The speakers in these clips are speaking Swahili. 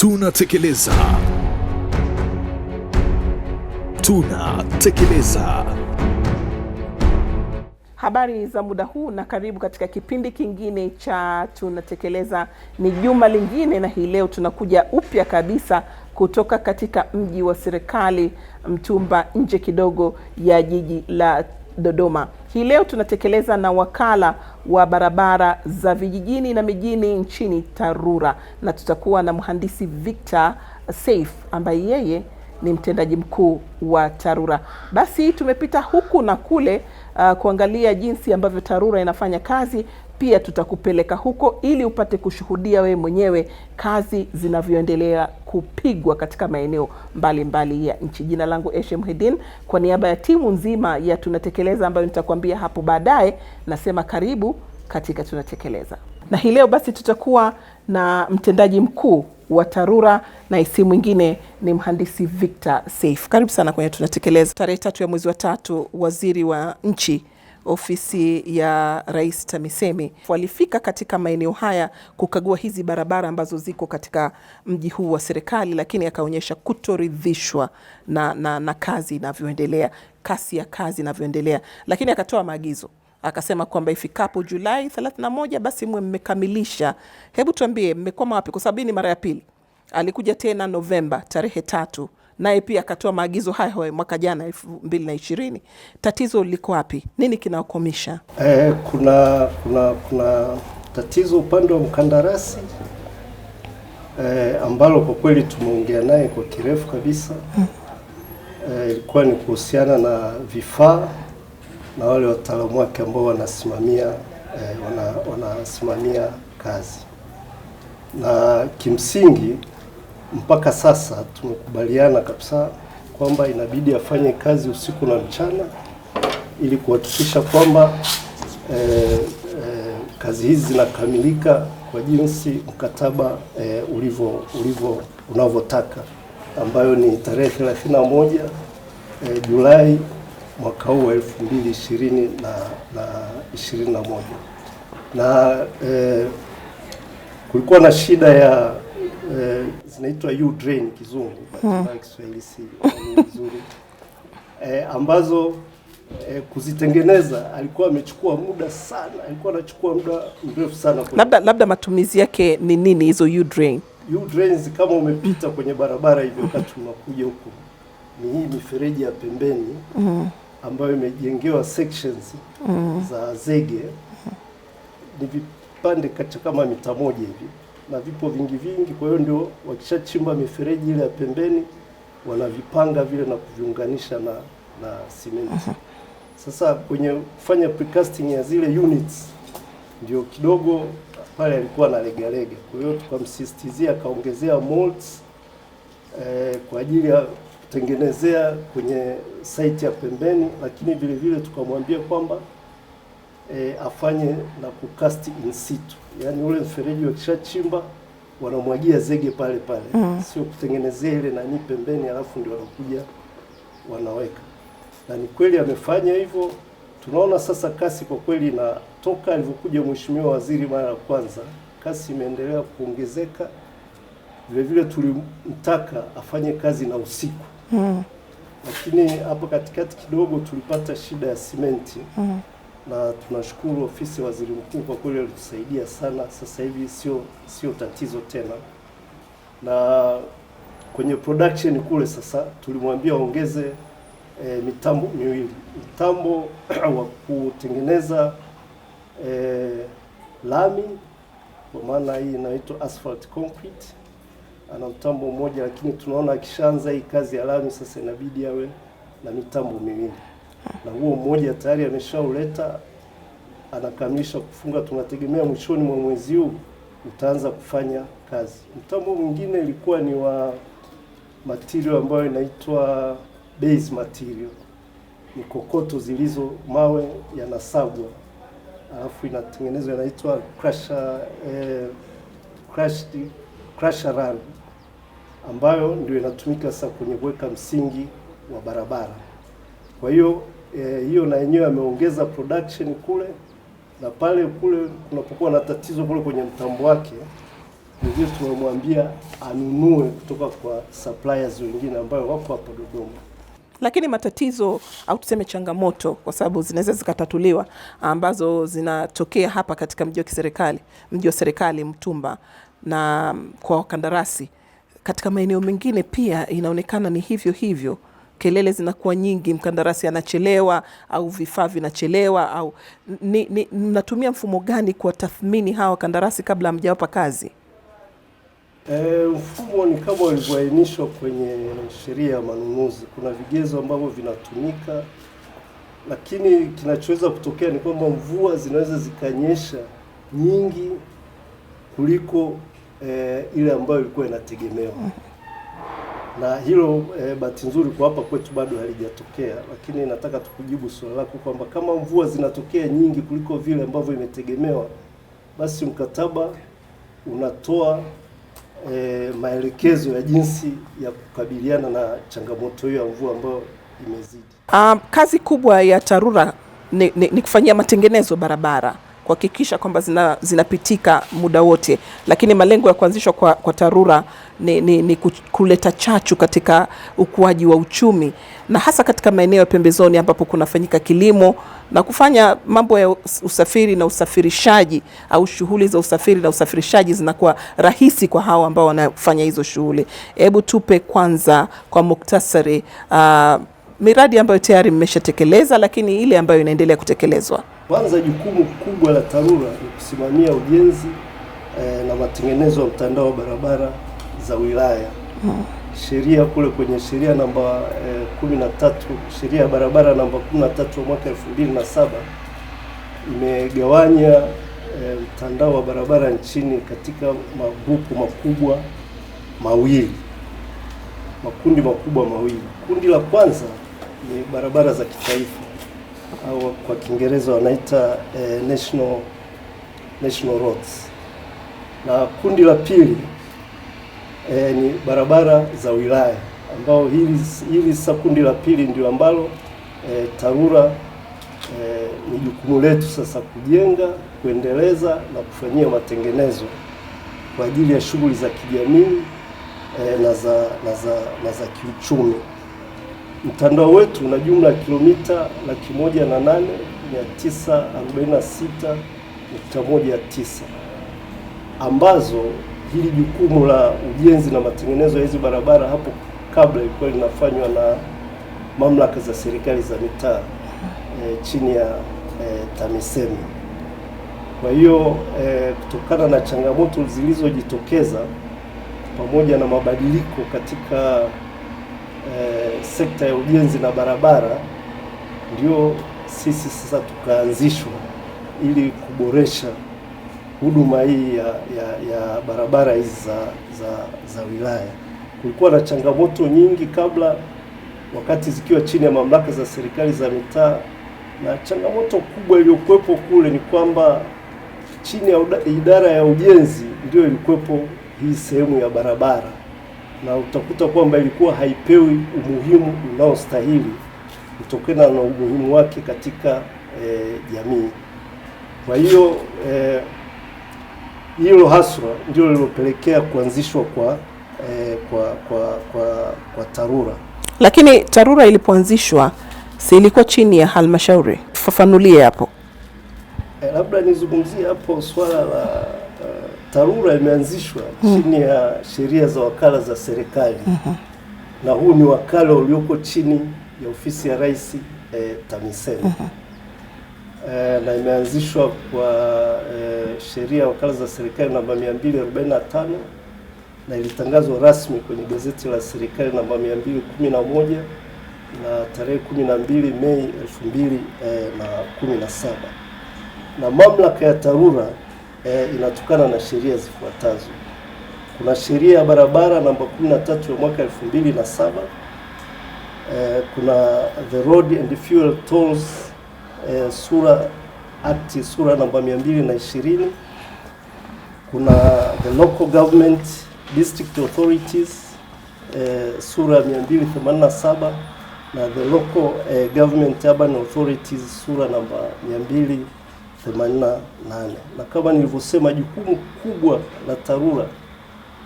Tunatekeleza. Habari za muda huu na karibu katika kipindi kingine cha Tunatekeleza. Ni juma lingine na hii leo tunakuja upya kabisa kutoka katika mji wa serikali Mtumba, nje kidogo ya jiji la Dodoma. Hii leo tunatekeleza na wakala wa barabara za vijijini na mijini nchini TARURA, na tutakuwa na mhandisi Victor Saif ambaye yeye ni mtendaji mkuu wa TARURA. Basi tumepita huku na kule kuangalia jinsi ambavyo TARURA inafanya kazi. Pia tutakupeleka huko ili upate kushuhudia we mwenyewe kazi zinavyoendelea kupigwa katika maeneo mbalimbali ya nchi. Jina langu Eshe Muhedin, kwa niaba ya timu nzima ya Tunatekeleza ambayo nitakwambia hapo baadaye, nasema karibu katika Tunatekeleza. Na hii leo basi tutakuwa na mtendaji mkuu wa TARURA na si mwingine ni mhandisi Victor Saif. Karibu sana kwenye Tunatekeleza. Tarehe 3 ya mwezi wa 3, waziri wa nchi ofisi ya Rais TAMISEMI walifika katika maeneo haya kukagua hizi barabara ambazo ziko katika mji huu wa serikali, lakini akaonyesha kutoridhishwa na kazi inavyoendelea, kasi ya kazi inavyoendelea, lakini akatoa maagizo. Akasema kwamba ifikapo Julai 31 basi mwe mmekamilisha. Hebu tuambie mmekoma wapi, kwa sababu ni mara ya pili. Alikuja tena Novemba tarehe 3, naye pia akatoa maagizo hayo mwaka jana 2020. Tatizo liko wapi? Nini kinaokomisha? Kuna tatizo upande wa mkandarasi ambalo kwa kweli tumeongea naye kwa kirefu kabisa. Ilikuwa ni kuhusiana na vifaa na wale wataalamu wake ambao wanasimamia kazi, na kimsingi mpaka sasa tumekubaliana kabisa kwamba inabidi afanye kazi usiku na mchana ili kuhakikisha kwamba kazi hizi zinakamilika kwa jinsi mkataba unavyotaka, ambayo ni tarehe 31 Julai mwaka huu 2021. Na kulikuwa na shida ya zinaitwa U-drain kizungu, kwa Kiswahili si vizuri, ambazo kuzitengeneza alikuwa amechukua muda sana, alikuwa anachukua muda mrefu sana. Labda matumizi yake ni nini hizo U-drain? U-drains kama umepita kwenye barabara hivi wakati unakuja huko, ni hii mifereji ya pembeni ambayo imejengewa sections za zege, ni vipande kama mita moja hivi na vipo vingi. Kwa hiyo ndio wakishachimba mifereji ile ya pembeni wanavipanga vile na kuviunganisha na simenti. Sasa kwenye kufanya precasting ya zile units ndio kidogo pale alikuwa na legalega. Kwa hiyo tukamsisitizia akaongezea molds kwa ajili ya kutengenezea kwenye site ya pembeni, lakini vile vile tukamwambia kwamba afanye na kukasti in situ, yani ule mfereji wakishachimba wanamwagia zege pale sio kutengenezea ile nani pembeni alafu ndio wanakuja wanaweka. Na ni kweli amefanya hivyo. Tunaona sasa kasi kwa kweli, na toka alivyokuja mheshimiwa waziri mara ya kwanza kasi imeendelea kuongezeka. Vile vile tulimtaka afanye kazi na usiku, lakini hapo katikati kidogo tulipata shida ya simenti, na tunashukuru ofisi ya waziri mkuu kwa kweli alitusaidia sana. Sasa hivi sio tatizo tena, na kwenye production kule sasa tulimwambia ongeze mitambo miwili, mtambo wa kutengeneza lami, kwa maana hii inaitwa asphalt concrete, ana mtambo mmoja, lakini tunaona akishaanza hii kazi ya lami sasa inabidi awe na mitambo miwili, na huo mmoja tayari ameshauleta, anakamilisha kufunga. Tunategemea mwishoni mwa mwezi huu utaanza kufanya kazi. Mtambo mwingine ilikuwa ni wa material ambayo inaitwa base material, ni kokoto zilizo mawe yanasagwa alafu inatengenezwa, inaitwa crusher run, ambayo ndio inatumika sasa kwenye kuweka msingi wa barabara. Kwa hiyo hiyo na yenyewe ameongeza production kule, na pale kule kunapokuwa na tatizo kule kwenye mtambo wake ndio tumemwambia anunue kutoka kwa suppliers wengine ambao wako hapa Dodoma. Lakini matatizo au tuseme changamoto, kwa sababu zinaweza zikatatuliwa, ambazo zinatokea hapa katika mji wa serikali Mtumba, na kwa wakandarasi katika maeneo mengine pia inaonekana ni hivyo hivyo. Kelele zinakuwa nyingi, mkandarasi anachelewa au vifaa vinachelewa, au mnatumia mfumo gani kwa tathmini hawa wakandarasi kabla hamjawapa kazi? Mfumo ni kama ulivyoainishwa kwenye sheria ya manunuzi. Kuna vigezo ambavyo vinatumika, lakini kinachoweza kutokea ni kwamba mvua zinaweza zikanyesha nyingi kuliko ile ambayo ilikuwa inategemewa. Na hilo bahati nzuri kwa hapa kwetu bado halijatokea, lakini nataka tukujibu swali lako kwamba kama mvua zinatokea nyingi kuliko vile ambavyo imetegemewa, basi mkataba unatoa maelekezo ya jinsi ya kukabiliana na changamoto hiyo ya mvua ambayo imezidi. Kazi kubwa ya TARURA ni kufanyia matengenezo barabara, kuhakikisha kwamba zinapitika muda wote, lakini malengo ya kuanzishwa kwa TARURA ni kuleta chachu katika ukuaji wa uchumi, na hasa katika maeneo ya pembezoni ambapo kunafanyika kilimo na kufanya mambo ya usafiri na usafirishaji, au shughuli za usafiri na usafirishaji zinakuwa rahisi kwa hao ambao wanafanya hizo shughuli. Hebu tupe kwanza kwa muktasari miradi ambayo tayari mmeshatekeleza, lakini ile ambayo inaendelea kutekelezwa. Kwanza, jukumu kubwa la TARURA ni kusimamia ujenzi na matengenezo ya mtandao wa barabara za wilaya. Sheria kule kwenye sheria namba 13, sheria ya barabara namba 13 wa mwaka 2007 imegawanya mtandao wa barabara nchini katika magrupu makubwa mawili, makundi makubwa mawili. Kundi la kwanza ni barabara za kitaifa au kwa Kiingereza wanaita national roads, na kundi la pili ni barabara za wilaya, ambao hili sasa kundi la pili ndio ambalo TARURA ni jukumu letu sasa kujenga, kuendeleza na kufanyia matengenezo kwa ajili ya shughuli za kijamii na za kiuchumi. Mtandao wetu una jumla ya kilomita 108,946.19 ambazo hili jukumu la ujenzi na matengenezo ya hizi barabara hapo kabla ilikuwa linafanywa na mamlaka za serikali za mitaa chini ya TAMISEMI. Kwa hiyo kutokana na changamoto zilizojitokeza pamoja na mabadiliko katika sekta ya ujenzi na barabara, ndio sisi sasa tukaanzishwa ili kuboresha huduma hii ya barabara hizi za wilaya. Kulikuwa na changamoto nyingi kabla, wakati zikiwa chini ya mamlaka za serikali za mitaa, na changamoto kubwa iliyokuwepo kule ni kwamba chini ya idara ya ujenzi ndio ilikuwepo hii sehemu ya barabara, na utakuta kwamba ilikuwa haipewi umuhimu unaostahili kutokana na umuhimu wake katika jamii. Kwa hiyo hilo haswa ndio lilopelekea kuanzishwa kwa TARURA. Lakini TARURA ilipoanzishwa si ilikuwa chini ya halmashauri? Fafanulie hapo. Labda nizungumzie hapo swala la TARURA imeanzishwa chini ya sheria za wakala za serikali. Na huu ni wakala ulioko chini ya ofisi ya Rais TAMISEMI. Na imeanzishwa kwa sheria ya wakala za serikali namba 245 na ilitangazwa rasmi kwenye gazeti la serikali namba 211 na tarehe 12 Mei 2017. Na mamlaka ya TARURA inatokana na sheria zifuatazo. Kuna sheria ya barabara namba 13 ya mwaka 2007, kuna the Road and Fuel Tolls sura namba 220, kuna the Local Government District Authorities sura 287, na the Local Government Urban Authorities sura namba 288. Na kama nilivyosema, jukumu kubwa la TARURA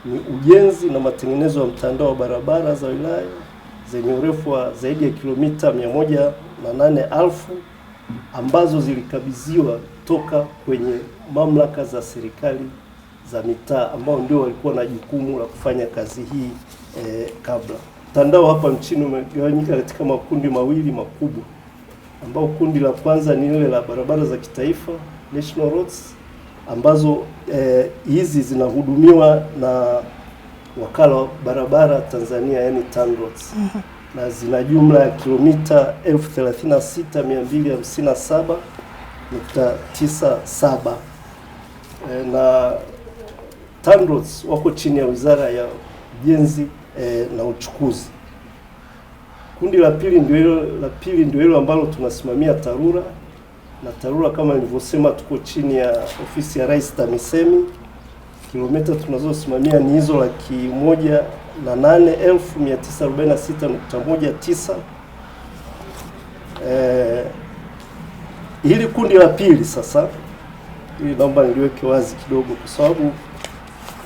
ni ujenzi na matengenezo ya mtandao wa barabara za wilaya zenye urefu wa zaidi ya kilomita 108,000 ambazo zilikabidhiwa toka kwenye mamlaka za serikali za mitaa ambao ndio walikuwa na jukumu la kufanya kazi hii kabla. Mtandao hapa nchini umegawanyika katika makundi mawili makubwa, ambao kundi la kwanza ni ile la barabara za kitaifa, national roads, ambazo hizi zinahudumiwa na wakala wa barabara Tanzania, yani TANROADS, na zina jumla ya kilomita 36,257.97 na TANROADS wako chini ya Wizara ya Ujenzi na Uchukuzi. Kundi la pili ndio hilo ambalo tunasimamia TARURA, na TARURA kama nilivyosema tuko chini ya ofisi ya Rais TAMISEMI. Kilomita tunazosimamia ni hizo 108,946.19. Hili kundi la pili sasa, hili naomba niliweke wazi kidogo kwa sababu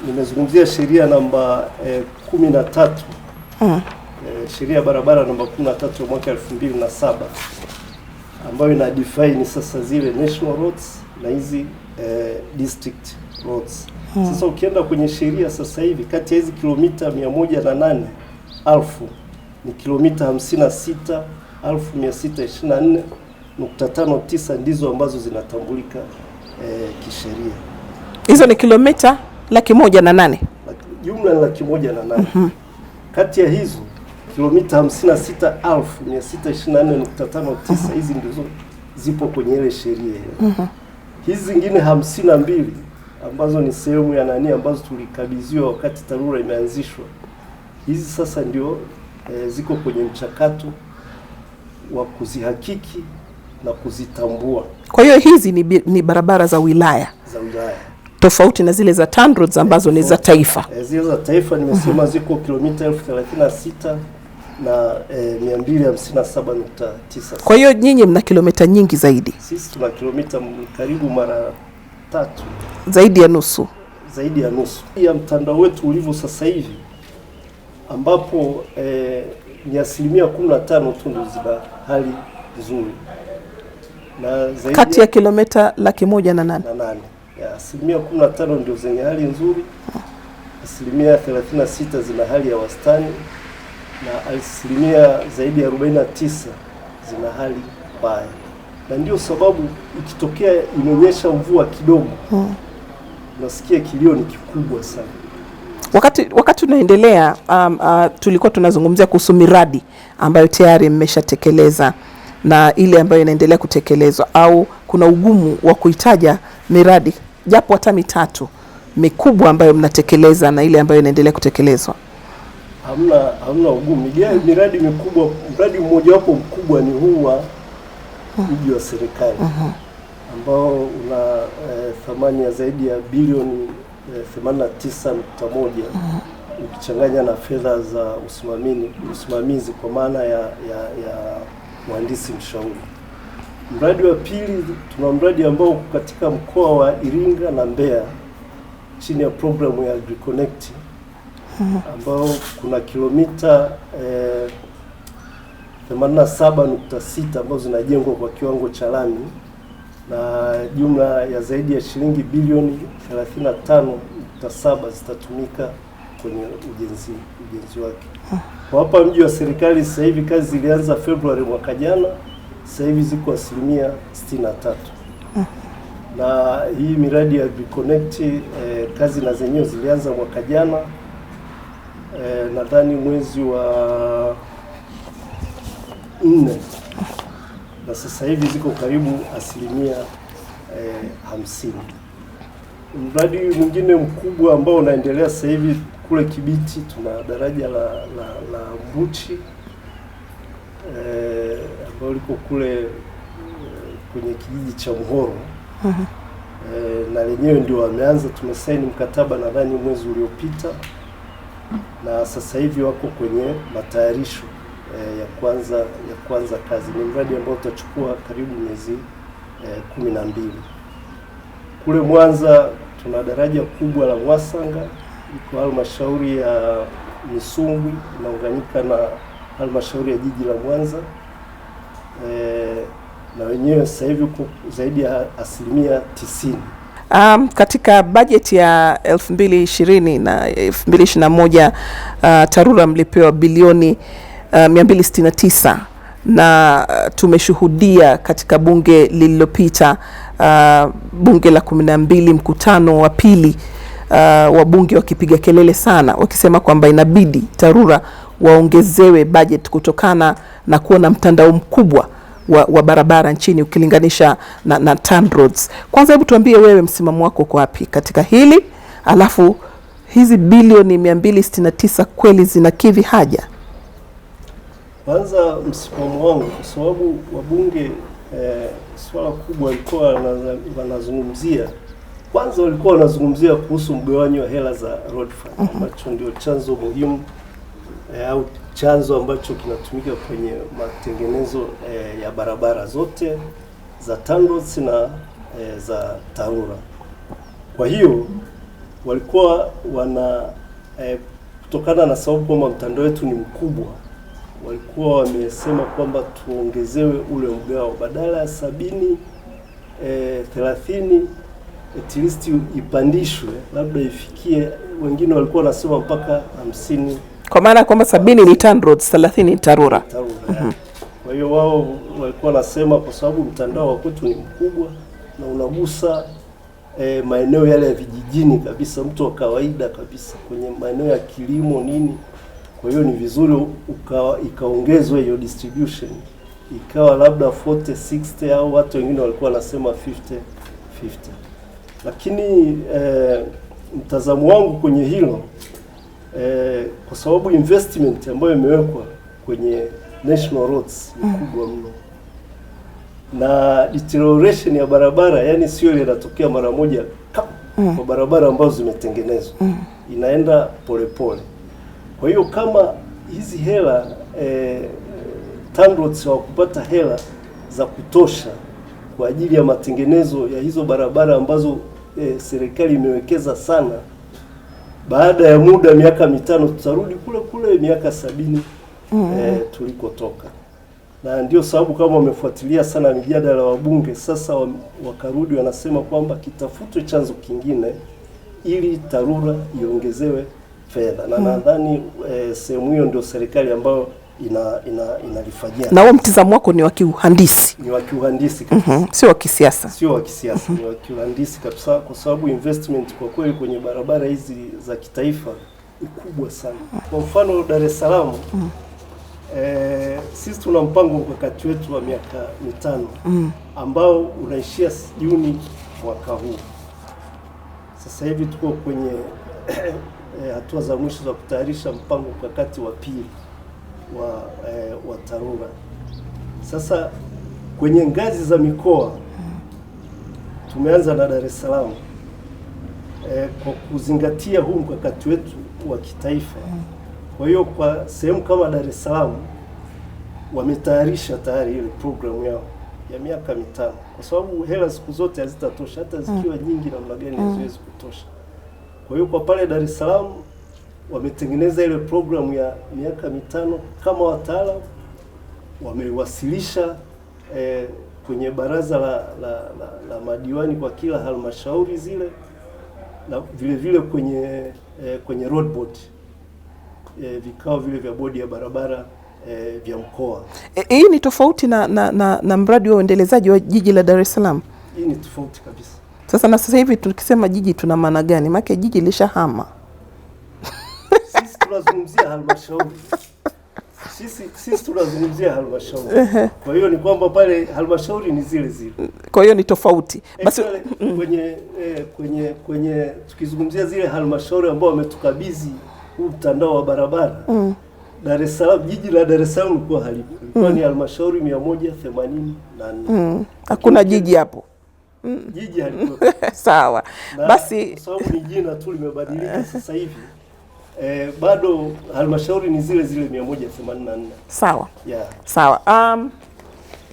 nimezungumzia sheria namba 13, sheria ya barabara namba 13 ya mwaka 2007 ambayo ina define sasa zile national roads na hizi district roads. Sasa ukienda kwenye sheria sasa hivi, kati ya hizi kilomita 108,000 ni kilomita 56,624.59 ndizo ambazo zinatambulika kisheria. Hizo ni kilomita 108,000. Jumla ni 108,000. Kati ya hizo kilomita 56,624.59 hizi ndizo zipo kwenye ile sheria hiyo. Hizi zingine 52 ambazo ni sehemu ya ambazo tulikabidhiwa wakati TARURA imeanzishwa, hizi sasa ndio ziko kwenye mchakato wa kuzihakiki na kuzitambua. Kwa hiyo hizi ni barabara za wilaya tofauti na zile za TANROADS ambazo ni za taifa. Zile za taifa nimesema ziko kilomita 36,257.9. Kwa hiyo nyinyi mna kilomita nyingi zaidi. Sisi tuna kilomita karibu mara 3, zaidi ya nusu. Ya mtandao wetu ulivyo sasa hivi, ambapo ni 15% tu ndio zina hali nzuri, na zaidi kati ya kilomita 108,000 ya 15% ndio zenye hali nzuri, 36% zina hali ya wastani, na zaidi ya 49% zina hali mbaya. Na ndio sababu ikitokea imenyesha mvua kidogo, nasikia kilio ni kikubwa sana. Wakati tunaendelea, tulikuwa tunazungumzia kuhusu miradi ambayo tayari mmeshatekeleza na ile ambayo inaendelea kutekelezwa, au kuna ugumu wa kuitaja miradi japo hata mitatu mikubwa ambayo mnatekeleza na ile ambayo inaendelea kutekelezwa? Hamna ugumu. Miradi mikubwa, mradi mmoja wapo mkubwa ni huu wa mji wa serikali ambao una thamani ya zaidi ya bilioni 89.1 ukichanganya na fedha za usimamizi kwa maana ya mhandisi mshauri. Mradi wa pili, tuna mradi ambao katika mkoa wa Iringa na Mbeya chini ya programu ya AgriConnect ambao kuna kilomita 87.6 ambazo zinajengwa kwa kiwango cha lami na jumla ya zaidi ya shilingi bilioni 35.7 zitatumika kwenye ujenzi wake. Kwa hapa mji wa serikali sasa hivi kazi zilianza Februari mwaka jana, sasa hivi ziko 63%. Na hii miradi ya AgriConnect kazi na zenyewe zilianza mwaka jana, nadhani mwezi wa 4, na sasa hivi ziko karibu 50%. Mradi mwingine mkubwa ambao unaendelea sasa hivi kule Kibiti, tuna daraja la Mbuchi ambao liko kule kwenye kijiji cha Mhoro. Na lenyewe ndio wameanza, tumesaini mkataba nadhani mwezi uliopita, na sasa hivi wako kwenye matayarisho ya kwanza kazi. Ni mradi ambao utachukua karibu miezi 12. Kule Mwanza tuna daraja kubwa la Mwasanga iko halmashauri ya Misungwi inaunganika na halmashauri ya jiji la Mwanza, na wenyewe sasa hivi uko zaidi ya 90%. Katika bajeti ya 2020 na 2021 TARURA mlipewa bilioni 269 na tumeshuhudia katika bunge lililopita, bunge la 12, mkutano wa pili, wabunge wakipiga kelele sana wakisema kwamba inabidi TARURA waongezewe budget kutokana na kuwa na mtandao mkubwa wa barabara nchini ukilinganisha na TANROADS. Kwanza hebu tuambie wewe msimamo wako kwa wapi katika hili, alafu hizi bilioni 269 kweli zinakidhi haja? Kwanza msimamo wangu, kwa sababu wabunge swala kubwa walikuwa wanazungumzia, kwanza walikuwa wanazungumzia kuhusu mgawanyo wa hela za road fund, ambacho ndio chanzo muhimu au chanzo ambacho kinatumika kwenye matengenezo ya barabara zote za TANROADS na za TARURA. Kwa hiyo walikuwa kutokana na sababu kwamba mtandao wetu ni mkubwa, walikuwa wamesema kwamba tuongezewe ule mgao badala ya 70 30, at least ipandishwe, labda ifikie, wengine walikuwa wanasema mpaka 50. Kwa maana kwamba 70 ni TANROADS, 30 ni TARURA. Kwa hiyo wao walikuwa wanasema kwa sababu mtandao wa kwetu ni mkubwa na unagusa maeneo yale ya vijijini kabisa, mtu wa kawaida kabisa, kwenye maeneo ya kilimo nini. Kwa hiyo ni vizuri ikaongezwe hiyo distribution, ikawa labda 40-60, au watu wengine walikuwa wanasema 50-50. Lakini mtazamo wangu kwenye hilo, kwa sababu investment ambayo imewekwa kwenye national roads ni kubwa mno, na deterioration ya barabara, yani sio ile inatokea mara moja kwa barabara ambazo zimetengenezwa, inaenda polepole. Kwa hiyo kama hizi hela TANROADS hawakupata hela za kutosha kwa ajili ya matengenezo ya hizo barabara ambazo serikali imewekeza sana, baada ya muda miaka 5 tutarudi kule kule miaka 70 tulikotoka. Na ndio sababu kama wamefuatilia sana mijadala wa bunge, sasa wakarudi wanasema kwamba kitafutwe chanzo kingine ili TARURA iongezewe fedha. Na nadhani sehemu hiyo ndio serikali ambayo inalifanyia. Na huo mtizamo wako ni wa kiuhandisi? Ni wa kiuhandisi kabisa. Sio wa kisiasa. Sio wa kisiasa, ni wa kiuhandisi kabisa, kwa sababu investment kwa kweli kwenye barabara hizi za kitaifa ni kubwa sana. Kwa mfano Dar es Salaam, sisi tuna mpango mkakati wetu wa miaka 5 ambao unaishia Juni mwaka huu. Sasa hivi tuko kwenye hatua za mwisho za kutayarisha mpango mkakati wa pili wa TARURA. Sasa kwenye ngazi za mikoa tumeanza na Dar es Salaam, kwa kuzingatia huu mkakati wetu wa kitaifa. Kwa hiyo kwa sehemu kama Dar es Salaam wametayarisha tayari ile programu yao ya miaka 5, kwa sababu hela siku zote hazitatosha, hata zikiwa nyingi namna gani haziwezi kutosha. Kwa hiyo kwa pale Dar es Salaam wametengeneza ile programu ya miaka 5, kama wataalamu wamewasilisha kwenye baraza la madiwani kwa kila halmashauri zile, na vile vile kwenye road board, vikao vile vya bodi ya barabara vya mkoa. Hii ni tofauti na mradi wa uendelezaji wa jiji la Dar es Salaam. Hii ni tofauti kabisa. Sasa na sasa hivi tukisema jiji tuna maana gani? Maana jiji lishahama. Sisi tunazungumzia halmashauri. Sisi tunazungumzia halmashauri. Kwa hiyo ni kwamba pale halmashauri ni zile zile. Kwa hiyo ni tofauti. Basi kwenye tukizungumzia zile halmashauri ambao wametukabidhi huu mtandao wa barabara, Dar es Salaam, jiji la Dar es Salaam lilikuwa halipo. Ilikuwa ni halmashauri 184. Hakuna jiji hapo. Jiji halipo. Sawa. Basi kwa sababu ni jina tu limebadilika sasa hivi. Bado halmashauri ni zile zile 184. Sawa. Yeah. Sawa.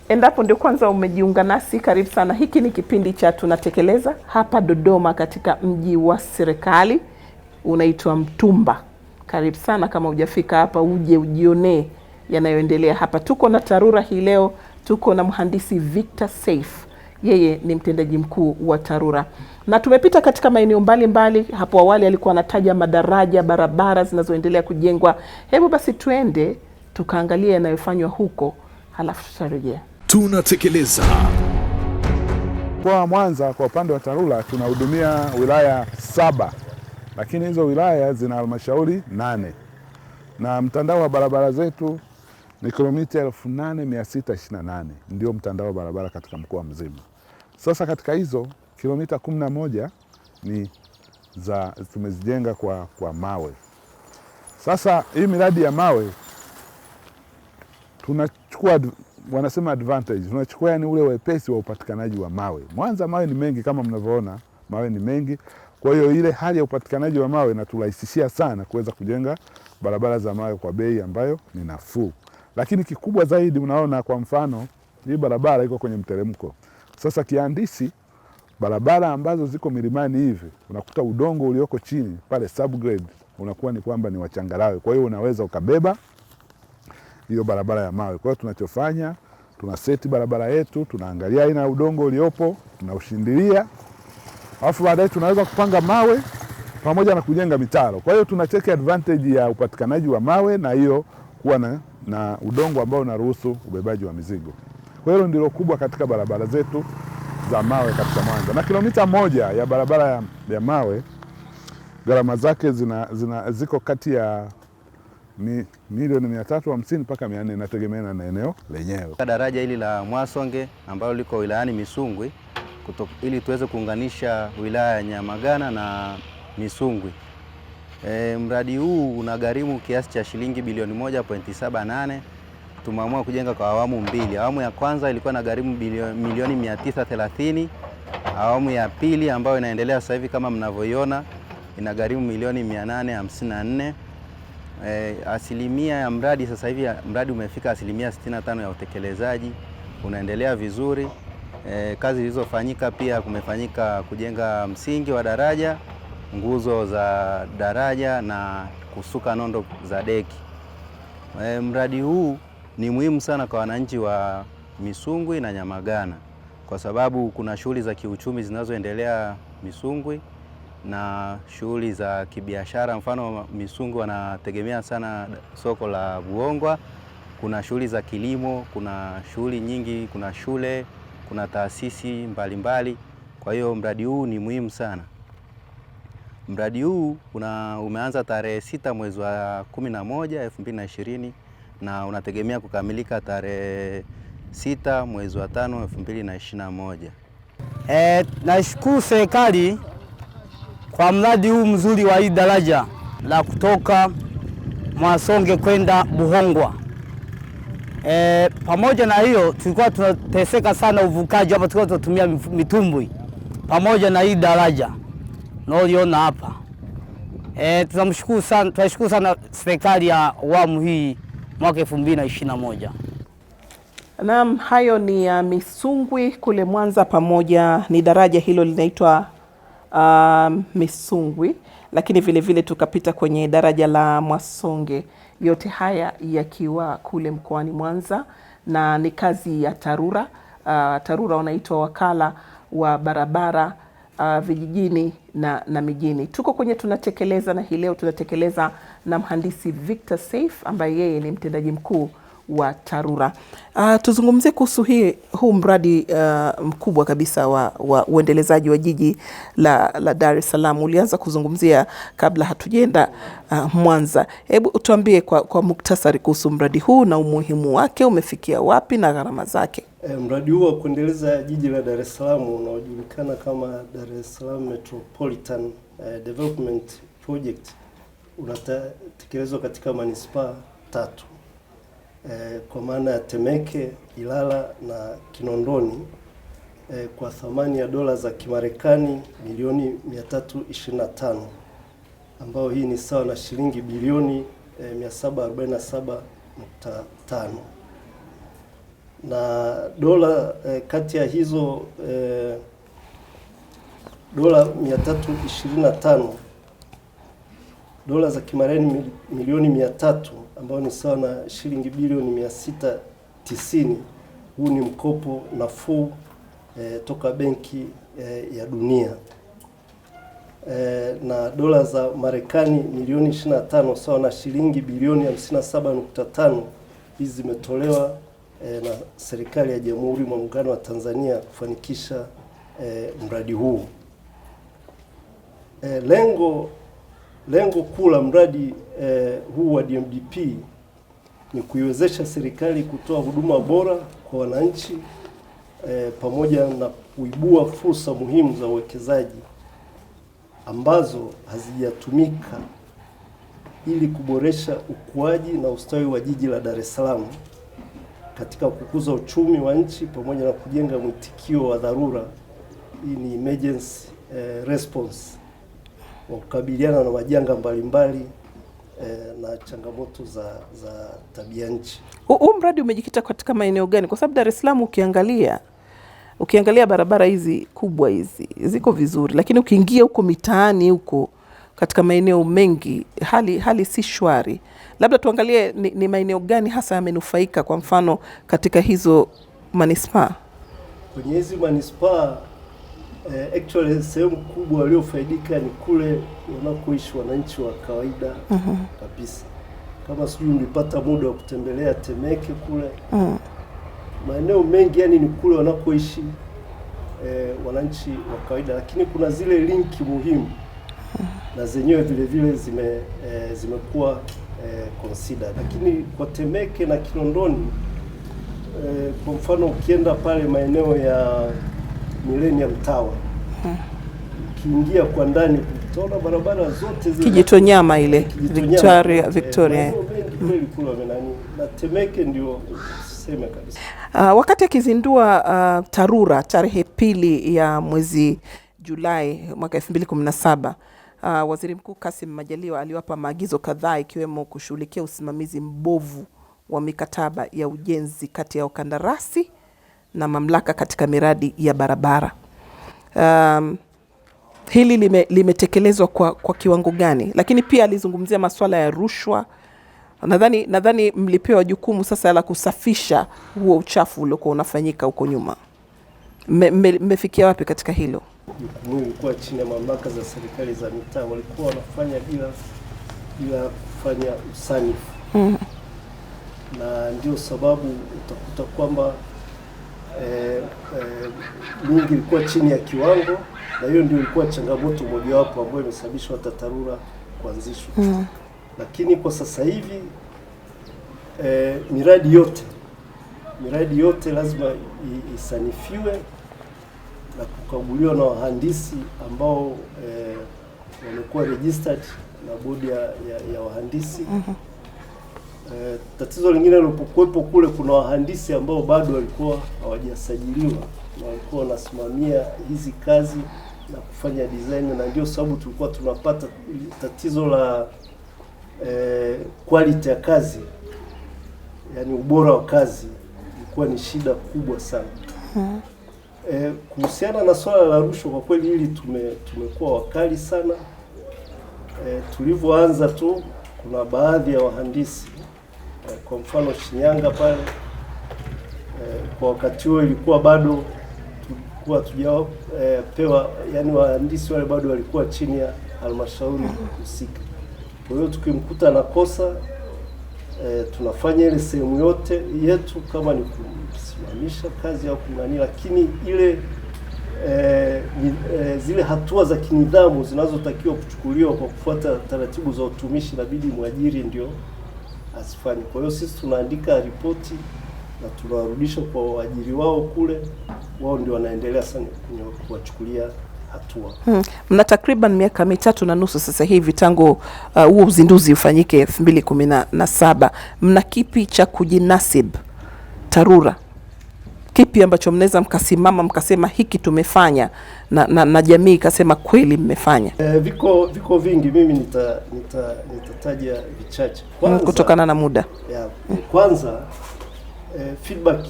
Endapo ndio kwanza umejiunga nasi, karibu sana. Hiki ni kipindi cha Tunatekeleza hapa Dodoma katika mji wa serikali. unaitwa Mtumba. Karibu sana, kama hujafika hapa uje ujionee yanayoendelea hapa. Tuko na TARURA hii leo, tuko na mhandisi Victor Seif, yeye ni mtendaji mkuu wa TARURA, na tumepita katika maeneo mbalimbali. Hapo awali alikuwa anataja madaraja, barabara zinazoendelea kujengwa. Hebu basi tuende tukaangalia yanayofanywa huko, halafu tutarejea. Tunatekeleza. Kwa Mwanza, kwa upande wa TARURA tunahudumia wilaya 7, lakini hizo wilaya zina halmashauri 8, na mtandao wa barabara zetu ni kilomita 8628 ndio mtandao wa barabara katika mkoa mzima. Sasa katika hizo kilomita 11 ni tumezijenga kwa mawe. Sasa hii miradi ya mawe tunachukua, wanasema advantage, tunachukua yani ule wepesi wa upatikanaji wa mawe. Mwanza mawe ni mengi, kama mnavyoona mawe ni mengi. Kwa hiyo ile hali ya upatikanaji wa mawe inaturahisishia sana kuweza kujenga barabara za mawe kwa bei ambayo ni nafuu. Lakini kikubwa zaidi, unaona kwa mfano hii barabara iko kwenye mteremko. Sasa kihandisi, barabara ambazo ziko milimani hivi unakuta udongo ulioko chini pale subgrade unakuwa ni kwamba ni wachangarawe. Kwa hiyo unaweza ukabeba hiyo barabara ya mawe. Kwa hiyo tunachofanya, tunaseti barabara yetu, tunaangalia aina ya udongo uliopo, tunaushindilia, alafu baadaye tunaweza kupanga mawe pamoja na kujenga mitaro. Kwa hiyo tunateke advantage ya upatikanaji wa mawe na hiyo kuwa na udongo ambao unaruhusu ubebaji wa mizigo. Kwa hiyo ndilo kubwa katika barabara zetu za mawe katika Mwanza. Na kilomita 1 ya barabara ya mawe gharama zake ziko kati ya milioni 350 mpaka 400, inategemeana na eneo lenyewe. Daraja hili la Mwasonge ambalo liko wilayani Misungwi ili tuweze kuunganisha wilaya ya Nyamagana na Misungwi. Mradi huu unagharimu kiasi cha shilingi bilioni 1.78. Tumeamua kujenga kwa awamu mbili. Awamu ya kwanza ilikuwa na gharimu milioni 930. Awamu ya pili ambayo inaendelea sasa hivi kama mnavyoiona ina gharimu milioni 854. Asilimia ya mradi sasa hivi, mradi umefika asilimia 65 ya utekelezaji, unaendelea vizuri. Kazi zilizofanyika pia kumefanyika kujenga msingi wa daraja, nguzo za daraja na kusuka nondo za deki. Mradi huu ni muhimu sana kwa wananchi wa Misungwi na Nyamagana kwa sababu kuna shughuli za kiuchumi zinazoendelea Misungwi na shughuli za kibiashara. Mfano Misungwi wanategemea sana soko la Buongwa, kuna shughuli za kilimo, kuna shughuli nyingi, kuna shule, kuna taasisi mbalimbali. Kwa hiyo mradi huu ni muhimu sana. Mradi huu umeanza tarehe 6 mwezi wa 11 2020 na unategemea kukamilika tarehe 6 mwezi wa 5 2021. Nashukuru serikali kwa mradi huu mzuri wa hii daraja la kutoka Mwasonge kwenda Buhongwa. Pamoja na hiyo tulikuwa tunateseka sana uvukaji hapa, tulikuwa tunatumia mitumbwi. Pamoja na hii daraja naoliona hapa, tunashukuru sana serikali ya awamu hii mwaka 2021. Naam, hayo ni ya Misungwi kule Mwanza, pamoja ni daraja hilo linaitwa Misungwi, lakini vile vile tukapita kwenye daraja la Mwasonge, yote haya yakiwa kule mkoani Mwanza na ni kazi ya TARURA. TARURA wanaitwa wakala wa barabara vijijini na mijini. Tuko kwenye tunatekeleza, na hii leo tunatekeleza na mhandisi Victor Seif ambaye yeye ni mtendaji mkuu wa TARURA. Tuzungumzie kuhusu huu mradi mkubwa kabisa wa uendelezaji wa jiji la Dar es Salaam. Ulianza kuzungumzia kabla hatujenda Mwanza. Hebu tuambie kwa muktasari kuhusu mradi huu na umuhimu wake, umefikia wapi na gharama zake. Mradi huu wa kuendeleza jiji la Dar es Salaam unaojulikana kama Dar es Salaam Metropolitan Development Project unatekelezwa katika manispaa 3 kwa maana ya Temeke, Ilala na Kinondoni kwa thamani ya dola za Kimarekani milioni 325, ambao hii ni sawa na shilingi bilioni 747.5. Na dola kati ya hizo dola 325 dola za Kimarekani milioni 300 ambayo ni sawa na shilingi bilioni 690. Huu ni mkopo nafuu toka Benki ya Dunia. Na dola za Marekani milioni 25 sawa na shilingi bilioni 57.5. Hizi zimetolewa na serikali ya Jamhuri ya Muungano wa Tanzania kufanikisha mradi huu. Lengo kuu la mradi huu wa DMDP ni kuiwezesha serikali kutoa huduma bora kwa wananchi pamoja na kuibua fursa muhimu za uwekezaji ambazo hazijatumika ili kuboresha ukuaji na ustawi wa jiji la Dar es Salaam katika kukuza uchumi wa nchi pamoja na kujenga mwitikio wa dharura. Hii ni emergency response wa kukabiliana na majanga mbalimbali na changamoto za tabia nchi. Huu mradi umejikita katika maeneo gani? Kwa sababu Dar es Salaam ukiangalia barabara hizi kubwa hizi ziko vizuri, lakini ukiingia huko mitaani huko katika maeneo mengi hali si shwari. Labda tuangalie ni maeneo gani hasa yamenufaika, kwa mfano katika hizo manispaa. Kwenye hizi manispaa actually sehemu kubwa waliofaidika ni kule wanakoishi wananchi wa kawaida kabisa. Kama sijui ulipata muda wa kutembelea Temeke kule, maeneo mengi yani ni kule wanakoishi wananchi wa kawaida, lakini kuna zile linki muhimu na zenyewe vile vile zimekuwa considered. Lakini kwa Temeke na Kinondoni kwa mfano ukienda pale maeneo ya Millennium Tower, ukiingia kwa ndani utaona barabara zote zile Kijitonyama ile Victoria. Na Temeke ndio sema kabisa. Wakati akizindua TARURA tarehe 2 ya mwezi Julai mwaka 2017, Waziri Mkuu Kassim Majaliwa aliwapa maagizo kadhaa ikiwemo kushughulikia usimamizi mbovu wa mikataba ya ujenzi kati ya wakandarasi na mamlaka katika miradi ya barabara. Hili limetekelezwa kwa kiwango gani? Lakini pia alizungumzia masuala ya rushwa. Nadhani mlipewa jukumu sasa la kusafisha huo uchafu uliokuwa unafanyika huko nyuma. Mmefikia wapi katika hilo? Jukumu lilikuwa chini ya mamlaka za serikali za mitaa, walikuwa wanafanya bila kufanya usanifu. Na ndio sababu utakuta kwamba mingi ilikuwa chini ya kiwango, na hiyo ndio ilikuwa changamoto mojawapo ambayo imesababisha hata TARURA kuanzishwa. Lakini kwa sasa hivi miradi yote lazima isanifiwe na kukaguliwa na wahandisi ambao wamekuwa registered na bodi ya wahandisi. Tatizo lingine lilokuwepo kule, kuna wahandisi ambao bado walikuwa hawajasajiliwa na walikuwa wanasimamia hizi kazi na kufanya design, na ndio sababu tulikuwa tunapata tatizo la quality ya kazi, yani ubora wa kazi ilikuwa ni shida kubwa sana. Kuhusiana na swala la rushwa, kwa kweli hili tumekuwa wakali sana. Tulivyoanza tu kuna baadhi ya wahandisi kwa mfano Shinyanga pale, kwa wakati huo ilikuwa bado tulikuwa tujapewa, yani wahandisi wale bado walikuwa chini ya halmashauri husika. Kwa hiyo tukimkuta na kosa tunafanya ile sehemu yote yetu, kama ni kusimamisha kazi au kunani, lakini ile zile hatua za kinidhamu zinazotakiwa kuchukuliwa kwa kufuata taratibu za utumishi inabidi mwajiri ndio asifanye. Kwa hiyo sisi tunaandika ripoti na tunawarudisha kwa waajiri wao kule, wao ndio wanaendelea sana kuwachukulia hatua. Mna takriban miaka 3.5 sasa hivi tangu huo uzinduzi ufanyike 2017. Mna kipi cha kujinasib TARURA? Kipi ambacho mnaweza mkasimama mkasema hiki tumefanya na jamii ikasema kweli mmefanya? Viko vingi, mimi nitataja vichache kutokana na muda. Kwanza feedback,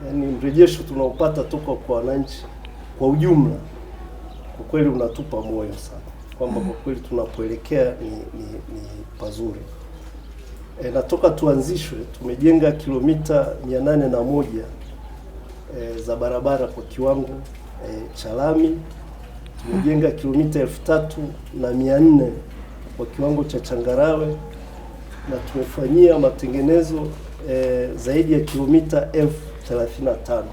yani mrejesho tunaopata toka kwa wananchi kwa ujumla, kwa kweli unatupa moyo sana. kwamba kwa kweli tunapoelekea ni pazuri. Na toka tuanzishwe tumejenga kilomita 801 za barabara kwa kiwango cha lami. Tumejenga kilomita 3400 kwa kiwango cha changarawe, na tumefanyia matengenezo zaidi ya kilomita 1035.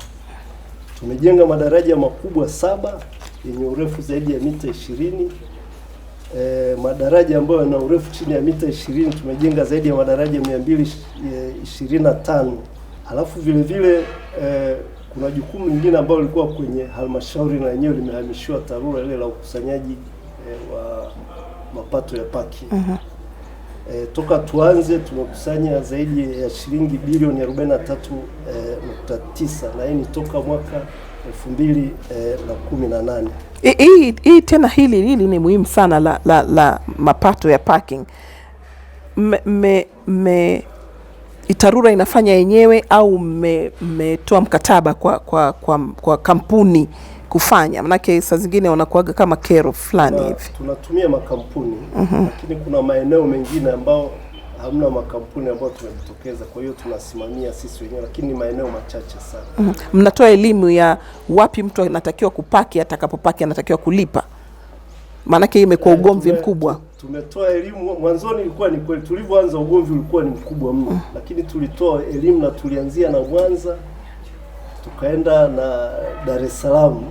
Tumejenga madaraja makubwa 7 yenye urefu zaidi ya mita 20. Madaraja ambayo yana urefu chini ya mita 20 tumejenga zaidi ya madaraja 225. Halafu vile vile kuna jukumu lingine ambalo lilikuwa kwenye halmashauri na yenyewe limehamishiwa TARURA, ile la ukusanyaji wa mapato ya parking. Toka tuanze tumekusanya zaidi ya shilingi bilioni 43.9, na hii ni toka mwaka 2018. Hii tena hili ni muhimu sana la mapato ya parking. TARURA inafanya yenyewe au mmetoa mkataba kwa kampuni kufanya? Manake saa zingine wanakuaga kama kero fulani hivi. Tunatumia makampuni, lakini kuna maeneo mengine ambao hamna makampuni ambao tumejitokeza, kwa hiyo tunasimamia sisi wenyewe, lakini ni maeneo machache sana. Mnatoa elimu ya wapi mtu anatakiwa kupaki, atakapopaki anatakiwa kulipa? Maanake imekuwa ugomvi mkubwa. Tumetoa elimu mwanzoni, ilikuwa ni kweli tulivyoanza ugomvi ulikuwa ni mkubwa mno, lakini tulitoa elimu na tulianzia na Mwanza tukaenda na Dar es Salaam.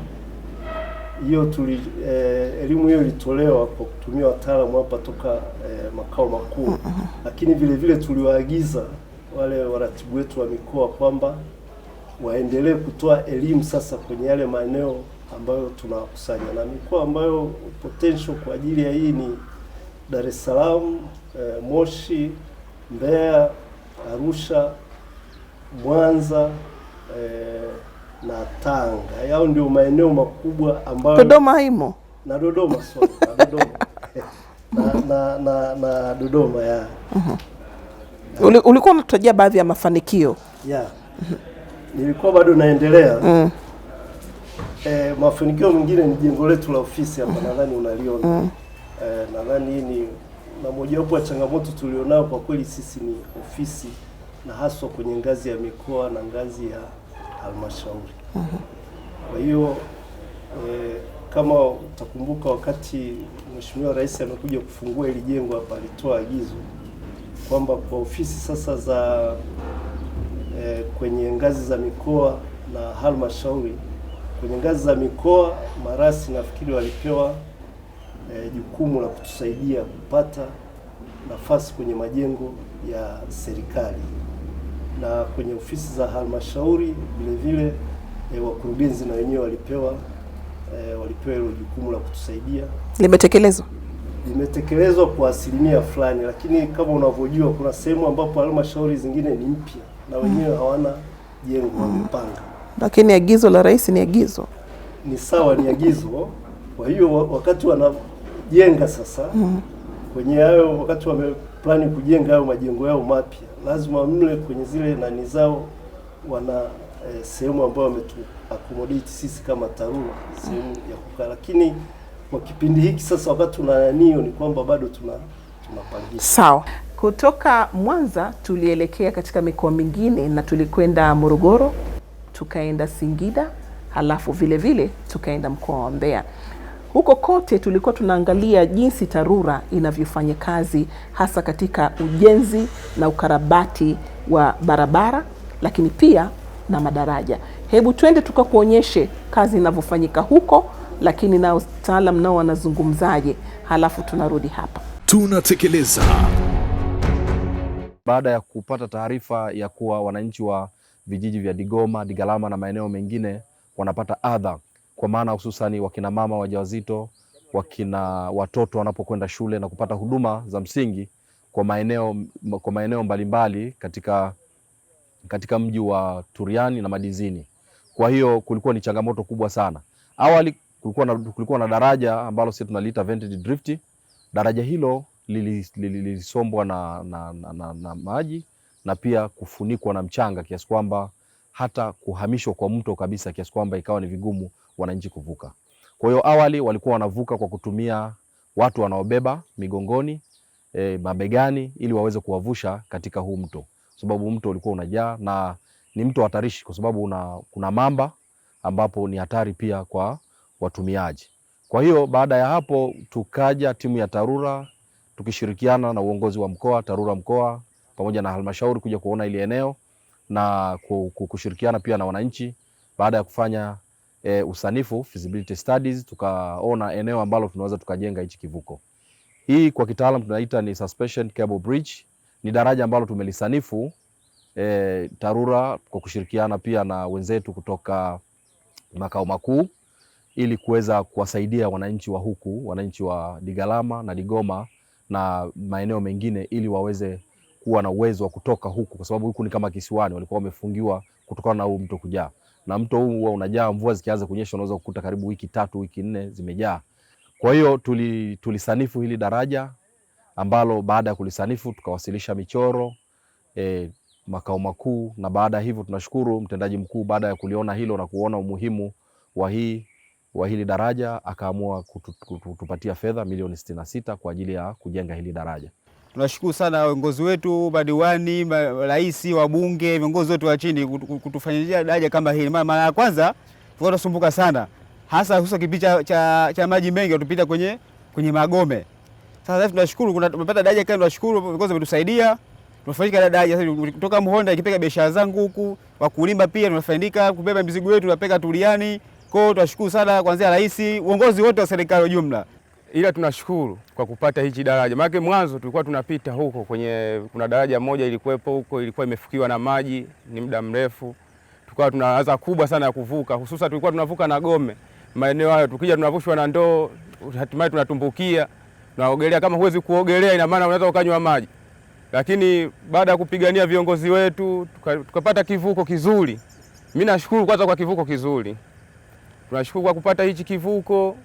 Hiyo elimu hiyo ilitolewa kwa kutumia wataalamu hapa toka makao makuu, lakini vile vile tuliwaagiza wale waratibu wetu wa mikoa kwamba waendelee kutoa elimu sasa kwenye yale maeneo ambayo tunakusanya, na mikoa ambayo potential kwa ajili ya hii ni Dar es Salaam, Moshi, Mbeya, Arusha, Mwanza na Tanga. Yao ndio maeneo makubwa ambayo Dodoma haimo. Na Dodoma na Dodoma. na Dodoma ya. Ulikuwa unatajia baadhi ya mafanikio. Nilikuwa bado naendelea. Mafanikio mengine ni jengo letu la ofisi hapa, nadhani unaliona. Nadhani ni na mojawapo ya changamoto tulionao kwa kweli sisi ni ofisi, na haswa kwenye ngazi ya mikoa na ngazi ya halmashauri. Kwa hiyo kama utakumbuka wakati Mheshimiwa Rais amekuja kufungua hili jengo hapa, alitoa agizo kwamba kwa ofisi sasa za kwenye ngazi za mikoa na halmashauri, kwenye ngazi za mikoa marasi nafikiri walipewa jukumu la kutusaidia kupata nafasi kwenye majengo ya serikali, na kwenye ofisi za halmashauri vile vile wakurugenzi na wenyewe walipewa hilo jukumu la kutusaidia. Limetekelezwa? Limetekelezwa kwa asilimia fulani, lakini kama unavyojua kuna sehemu ambapo halmashauri zingine ni mpya na wenyewe hawana jengo wamepanga. Lakini agizo la Rais ni agizo. Ni sawa, ni agizo. Kwa hiyo wakati wanajenga sasa kwenye hayo, wakati wameplani kujenga hayo majengo yao mapya, lazima mle kwenye zile nani zao wana sehemu ambayo wametu accommodate sisi kama TARURA, sehemu ya kukaa. Lakini kwa kipindi hiki sasa wakati tunanio ni kwamba bado tunapangia. Sawa. Kutoka Mwanza tulielekea katika mikoa mingine, na tulikwenda Morogoro, tukaenda Singida, halafu vile vile tukaenda mkoa wa Mbeya. Huko kote tulikuwa tunaangalia jinsi TARURA inavyofanya kazi, hasa katika ujenzi na ukarabati wa barabara, lakini pia na madaraja. Hebu twende tukakuonyeshe kazi inavyofanyika huko, lakini na wataalamu nao wanazungumzaje, halafu tunarudi hapa. Tunatekeleza. Baada ya kupata taarifa ya kuwa wananchi wa vijiji vya Digoma, Digalama na maeneo mengine wanapata adha, kwa maana hususani wakina mama wajawazito, wakina watoto wanapokwenda shule na kupata huduma za msingi kwa maeneo mbalimbali katika mji wa Turiani na Madizini. Kwa hiyo kulikuwa ni changamoto kubwa sana. Awali kulikuwa na daraja ambalo sisi tunaliita Vantage Drift. Daraja hilo lilisombwa na maji na pia kufunikwa na mchanga kiasi kwamba hata kuhamishwa kwa mto kabisa kiasi kwamba ikawa ni vigumu wananchi kuvuka. Kwa hiyo awali walikuwa wanavuka kwa kutumia watu wanaobeba migongoni, mabegani, ili waweze kuwavusha katika huu mto, sababu mto ulikuwa unajaa na ni mto hatarishi kwa sababu kuna mamba ambapo ni hatari pia kwa watumiaji. Kwa hiyo baada ya hapo tukaja timu ya TARURA tukishirikiana na uongozi wa mkoa, TARURA mkoa pamoja na halmashauri kuja kuona ile eneo na kushirikiana pia na wananchi. Baada ya kufanya usanifu feasibility studies, tukaona eneo ambalo tunaweza tukajenga hichi kivuko. Hii kwa kitaalamu tunaita ni suspension cable bridge. Ni daraja ambalo tumelisanifu TARURA kwa kushirikiana pia na wenzetu kutoka makao makuu ili kuweza kuwasaidia wananchi wa huku, wananchi wa Digalama na Digoma na maeneo mengine, ili waweze kuwa na uwezo wa kutoka huku, kwa sababu huku ni kama kisiwani, walikuwa wamefungiwa kutokana na huu mto kujaa. Na mto huu huwa unajaa, mvua zikianza kunyesha unaweza kukuta karibu wiki 3, wiki 4 zimejaa. Kwa hiyo tulisanifu hili daraja ambalo baada ya kulisanifu tukawasilisha michoro makao makuu, na baada ya hivyo tunashukuru mtendaji mkuu baada ya kuliona hilo na kuona umuhimu wa hili daraja akaamua kutupatia fedha milioni 66 kwa ajili ya kujenga hili daraja. Tunashukuru sana viongozi wetu, madiwani, rais, wabunge, viongozi wetu wa chini kutufanyia daraja kama hili. Mara ya kwanza tulikuwa tunasumbuka sana, hasa kipindi cha maji mengi tupita kwenye magome. Sasa tunashukuru tumepata daraja kama, tunashukuru viongozi wametusaidia. Tunafaidika daraja kutoka Muhonda ikipeka biashara zangu huku, wakulima pia tunafaidika kubeba mizigo yetu tunapeka Tuliani. Kwa hiyo tunashukuru sana kuanzia rais, uongozi wote wa serikali ujumla. Ila tunashukuru kwa kupata hichi daraja. Maana mwanzo tulikuwa tunapita huko kuna daraja moja ilikuwepo huko, ilikuwa imefukiwa na maji ni muda mrefu. Tukawa tunaanza kubwa sana ya kuvuka, hususan tulikuwa tunavuka na Gome. Maeneo hayo tukija tunavushwa na ndoo, hatimaye tunatumbukia, tunaogelea. Kama huwezi kuogelea ina maana unaweza ukanywa maji. Lakini baada ya kupigania viongozi wetu tukapata kivuko kizuri. Mimi nashukuru kwanza kwa kivuko kizuri. Tunashukuru kwa kupata hichi kivuko,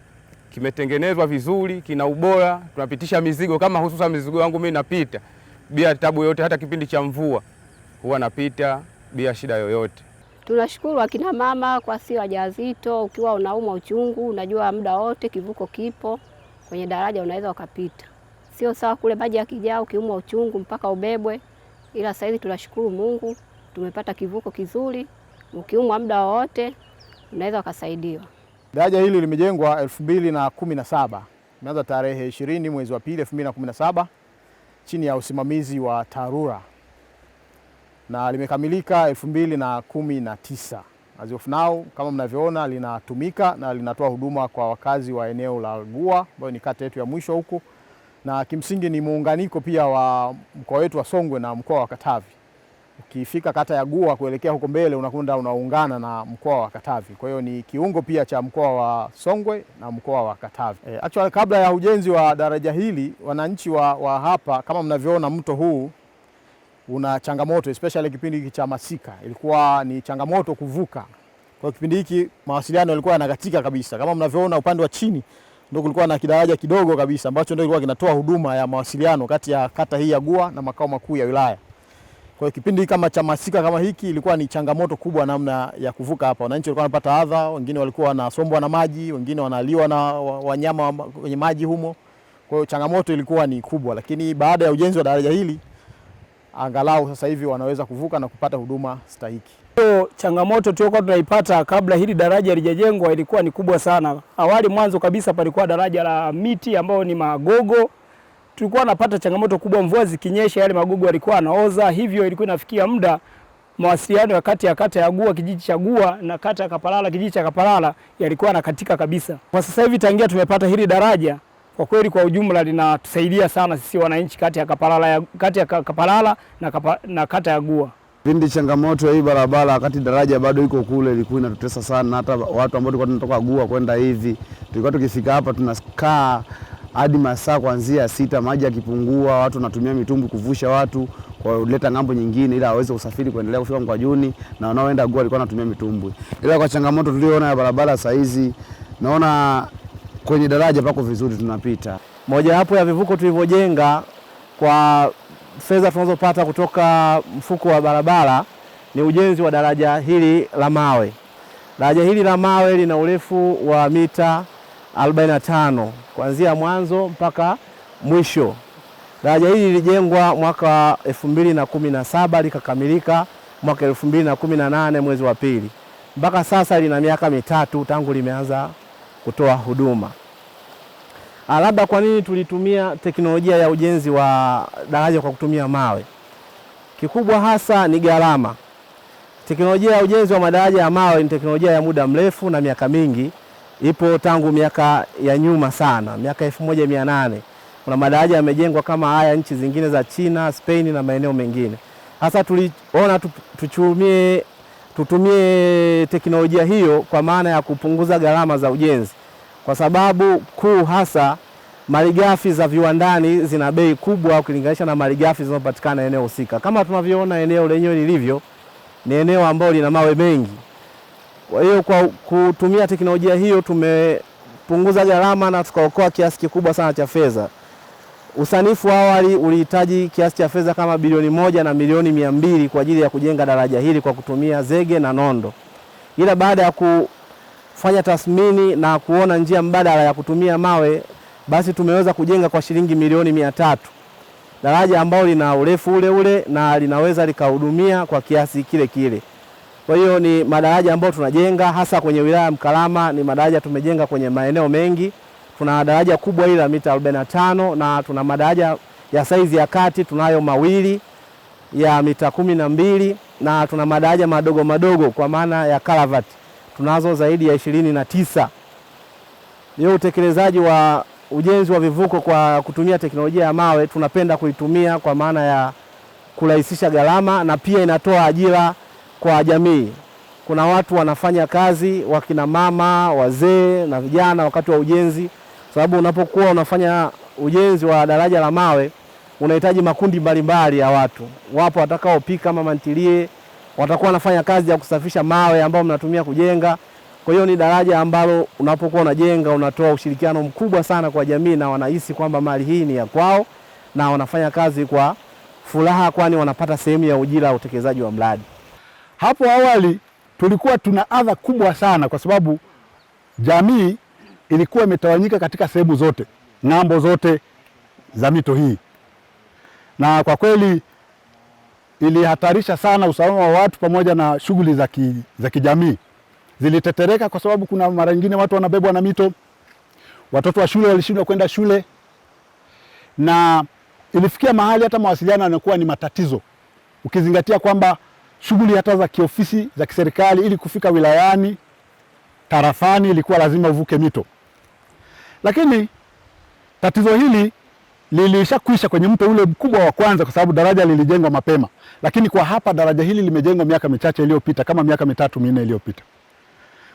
kimetengenezwa vizuri, kina ubora, tunapitisha mizigo kama hususan mizigo yangu mimi napita bila tabu yoyote, hata kipindi cha mvua huwa napita bila shida yoyote. Tunashukuru akina mama kwa si wajawazito, ukiwa unauma uchungu, unajua muda wote kivuko kipo kwenye daraja unaweza ukapita. Sio sawa kule maji yakijaa ukiumwa uchungu mpaka ubebwe, ila sasa hivi tunashukuru Mungu tumepata kivuko kizuri, ukiumwa muda wote unaweza ukasaidiwa. Daraja hili limejengwa 2017. Imeanza tarehe 20 mwezi wa 2 2017 chini ya usimamizi wa TARURA na limekamilika 2019. As of now kama mnavyoona linatumika na linatoa huduma kwa wakazi wa eneo la Gua ambayo ni kata yetu ya mwisho huku, na kimsingi ni muunganiko pia wa mkoa wetu wa Songwe na mkoa wa Katavi. Ukifika kata ya Gua kuelekea huko mbele unakwenda unaungana na mkoa wa Katavi. Kwa hiyo ni kiungo pia cha mkoa wa Songwe na mkoa wa Katavi. Actually kabla ya ujenzi wa daraja hili, wananchi wa hapa kama mnavyoona mto huu una changamoto, especially kipindi hiki cha masika. Ilikuwa ni changamoto kuvuka. Kwa kipindi hiki mawasiliano yalikuwa yanakatika kabisa. Kama mnavyoona upande wa chini ndio kulikuwa na kidaraja kidogo kabisa ambacho ndio kilikuwa kinatoa huduma ya mawasiliano kati ya kata hii ya Gua na makao makuu ya wilaya. Kwa hiyo kipindi kama cha masika kama hiki ilikuwa ni changamoto kubwa namna ya kuvuka hapa. Wananchi walikuwa wanapata adha, wengine walikuwa wanasombwa na maji, wengine wanaliwa na wanyama kwenye maji humo. Kwa hiyo changamoto ilikuwa ni kubwa, lakini baada ya ujenzi wa daraja hili angalau sasa hivi wanaweza kuvuka na kupata huduma stahiki. Hiyo changamoto tulikuwa tunaipata kabla hili daraja halijajengwa ilikuwa ni kubwa sana. Awali mwanzo kabisa palikuwa daraja la miti ambao ni magogo. Tulikuwa napata changamoto kubwa, mvua zikinyesha yale magogo yalikuwa yanaoza, hivyo ilikuwa inafikia muda mawasiliano ya kata ya Gua kijiji cha Gua na kata ya Kapalala kijiji cha Kapalala yalikuwa yanakatika kabisa. Kwa sasa hivi tangia tumepata hili daraja, kwa kweli kwa ujumla linatusaidia sana sisi wananchi kati ya Kapalala na kata ya Gua. Pindi changamoto ya hii barabara wakati daraja bado iko kule ilikuwa inatutesa sana, hata watu ambao tulikuwa tunatoka Gua kwenda hivi tulikuwa tukifika hapa tunakaa hadi masaa kuanzia 6 maji yakipungua, watu wanatumia mitumbwi kuvusha watu kwa kuleta ngambo nyingine ili aweze usafiri kuendelea kufika Mkwajuni, na wanaoenda Gua walikuwa wanatumia mitumbwi. Ila kwa changamoto tuliyoona ya barabara saa hizi naona kwenye daraja pako vizuri tunapita. Moja hapo ya vivuko tulivyojenga kwa fedha tunazopata kutoka mfuko wa barabara ni ujenzi wa daraja hili la mawe. Daraja hili la mawe lina urefu wa mita 45 kuanzia mwanzo mpaka mwisho. Daraja hili lilijengwa mwaka 2017 likakamilika mwaka 2018 mwezi wa pili. Mpaka sasa lina miaka mitatu tangu limeanza kutoa huduma. Labda kwa nini tulitumia teknolojia ya ujenzi wa daraja kwa kutumia mawe? Kikubwa hasa ni gharama. Teknolojia ya ujenzi wa madaraja ya mawe ni teknolojia ya muda mrefu na miaka mingi. Ipo tangu miaka ya nyuma sana, miaka 1800. Kuna madaraja yamejengwa kama haya nchi zingine za China, Spain na maeneo mengine. Hasa tuliona tutumie teknolojia hiyo kwa maana ya kupunguza gharama za ujenzi. Kwa sababu kuu hasa malighafi za viwandani zina bei kubwa ukilinganisha na malighafi zinazopatikana eneo husika. Kama tunavyoona eneo lenyewe lilivyo, ni eneo ambalo lina mawe mengi. Kwa hiyo kwa kutumia teknolojia hiyo tumepunguza gharama na tukaokoa kiasi kikubwa sana cha fedha. Usanifu awali ulihitaji kiasi cha fedha kama bilioni 1 na milioni 200 kwa ajili ya kujenga daraja hili kwa kutumia zege na nondo. Ila baada ya kufanya tathmini na kuona njia mbadala ya kutumia mawe, basi tumeweza kujenga kwa shilingi milioni 300. Daraja ambalo lina urefu ule ule na linaweza likahudumia kwa kiasi kile kile. Kwa hiyo ni madaraja ambayo tunajenga hasa kwenye wilaya ya Mkalama, ni madaraja tumejenga kwenye maeneo mengi. Tuna daraja kubwa hili la mita 45 na tuna madaraja ya saizi ya kati, tunayo mawili ya mita 12 na tuna madaraja madogo madogo kwa maana ya kalavati. Tunazo zaidi ya 29. Leo utekelezaji wa ujenzi wa vivuko kwa kutumia teknolojia ya mawe tunapenda kuitumia kwa maana ya kurahisisha gharama na pia inatoa ajira kwa jamii. Kuna watu wanafanya kazi, wakina mama, wazee na vijana wakati wa ujenzi. Sababu unapokuwa unafanya ujenzi wa daraja la mawe unahitaji makundi mbalimbali ya watu. Wapo watakaopika mama ntilie, watakuwa wanafanya kazi ya kusafisha mawe ambayo mnatumia kujenga. Kwa hiyo ni daraja ambalo unapokuwa unajenga unatoa ushirikiano mkubwa sana kwa jamii na wanahisi kwamba mali hii ni ya kwao na wanafanya kazi kwa furaha kwani wanapata sehemu ya ujira utekelezaji wa mradi. Hapo awali tulikuwa tuna adha kubwa sana kwa sababu jamii ilikuwa imetawanyika katika sehemu zote, ng'ambo zote za mito hii. Na kwa kweli ilihatarisha sana usalama wa watu pamoja na shughuli za kijamii. Zilitetereka kwa sababu kuna mara nyingine watu wanabebwa na mito, watoto wa shule walishindwa kwenda shule, na ilifikia mahali hata mawasiliano yanakuwa ni matatizo. Ukizingatia kwamba shughuli hata za kiofisi za kiserikali ili kufika wilayani, tarafani ilikuwa lazima uvuke mito. Lakini tatizo hili lilishakwisha kwenye mto ule mkubwa wa kwanza kwa sababu daraja lilijengwa mapema. Lakini kwa hapa daraja hili limejengwa miaka michache iliyopita, kama miaka 3-4 iliyopita.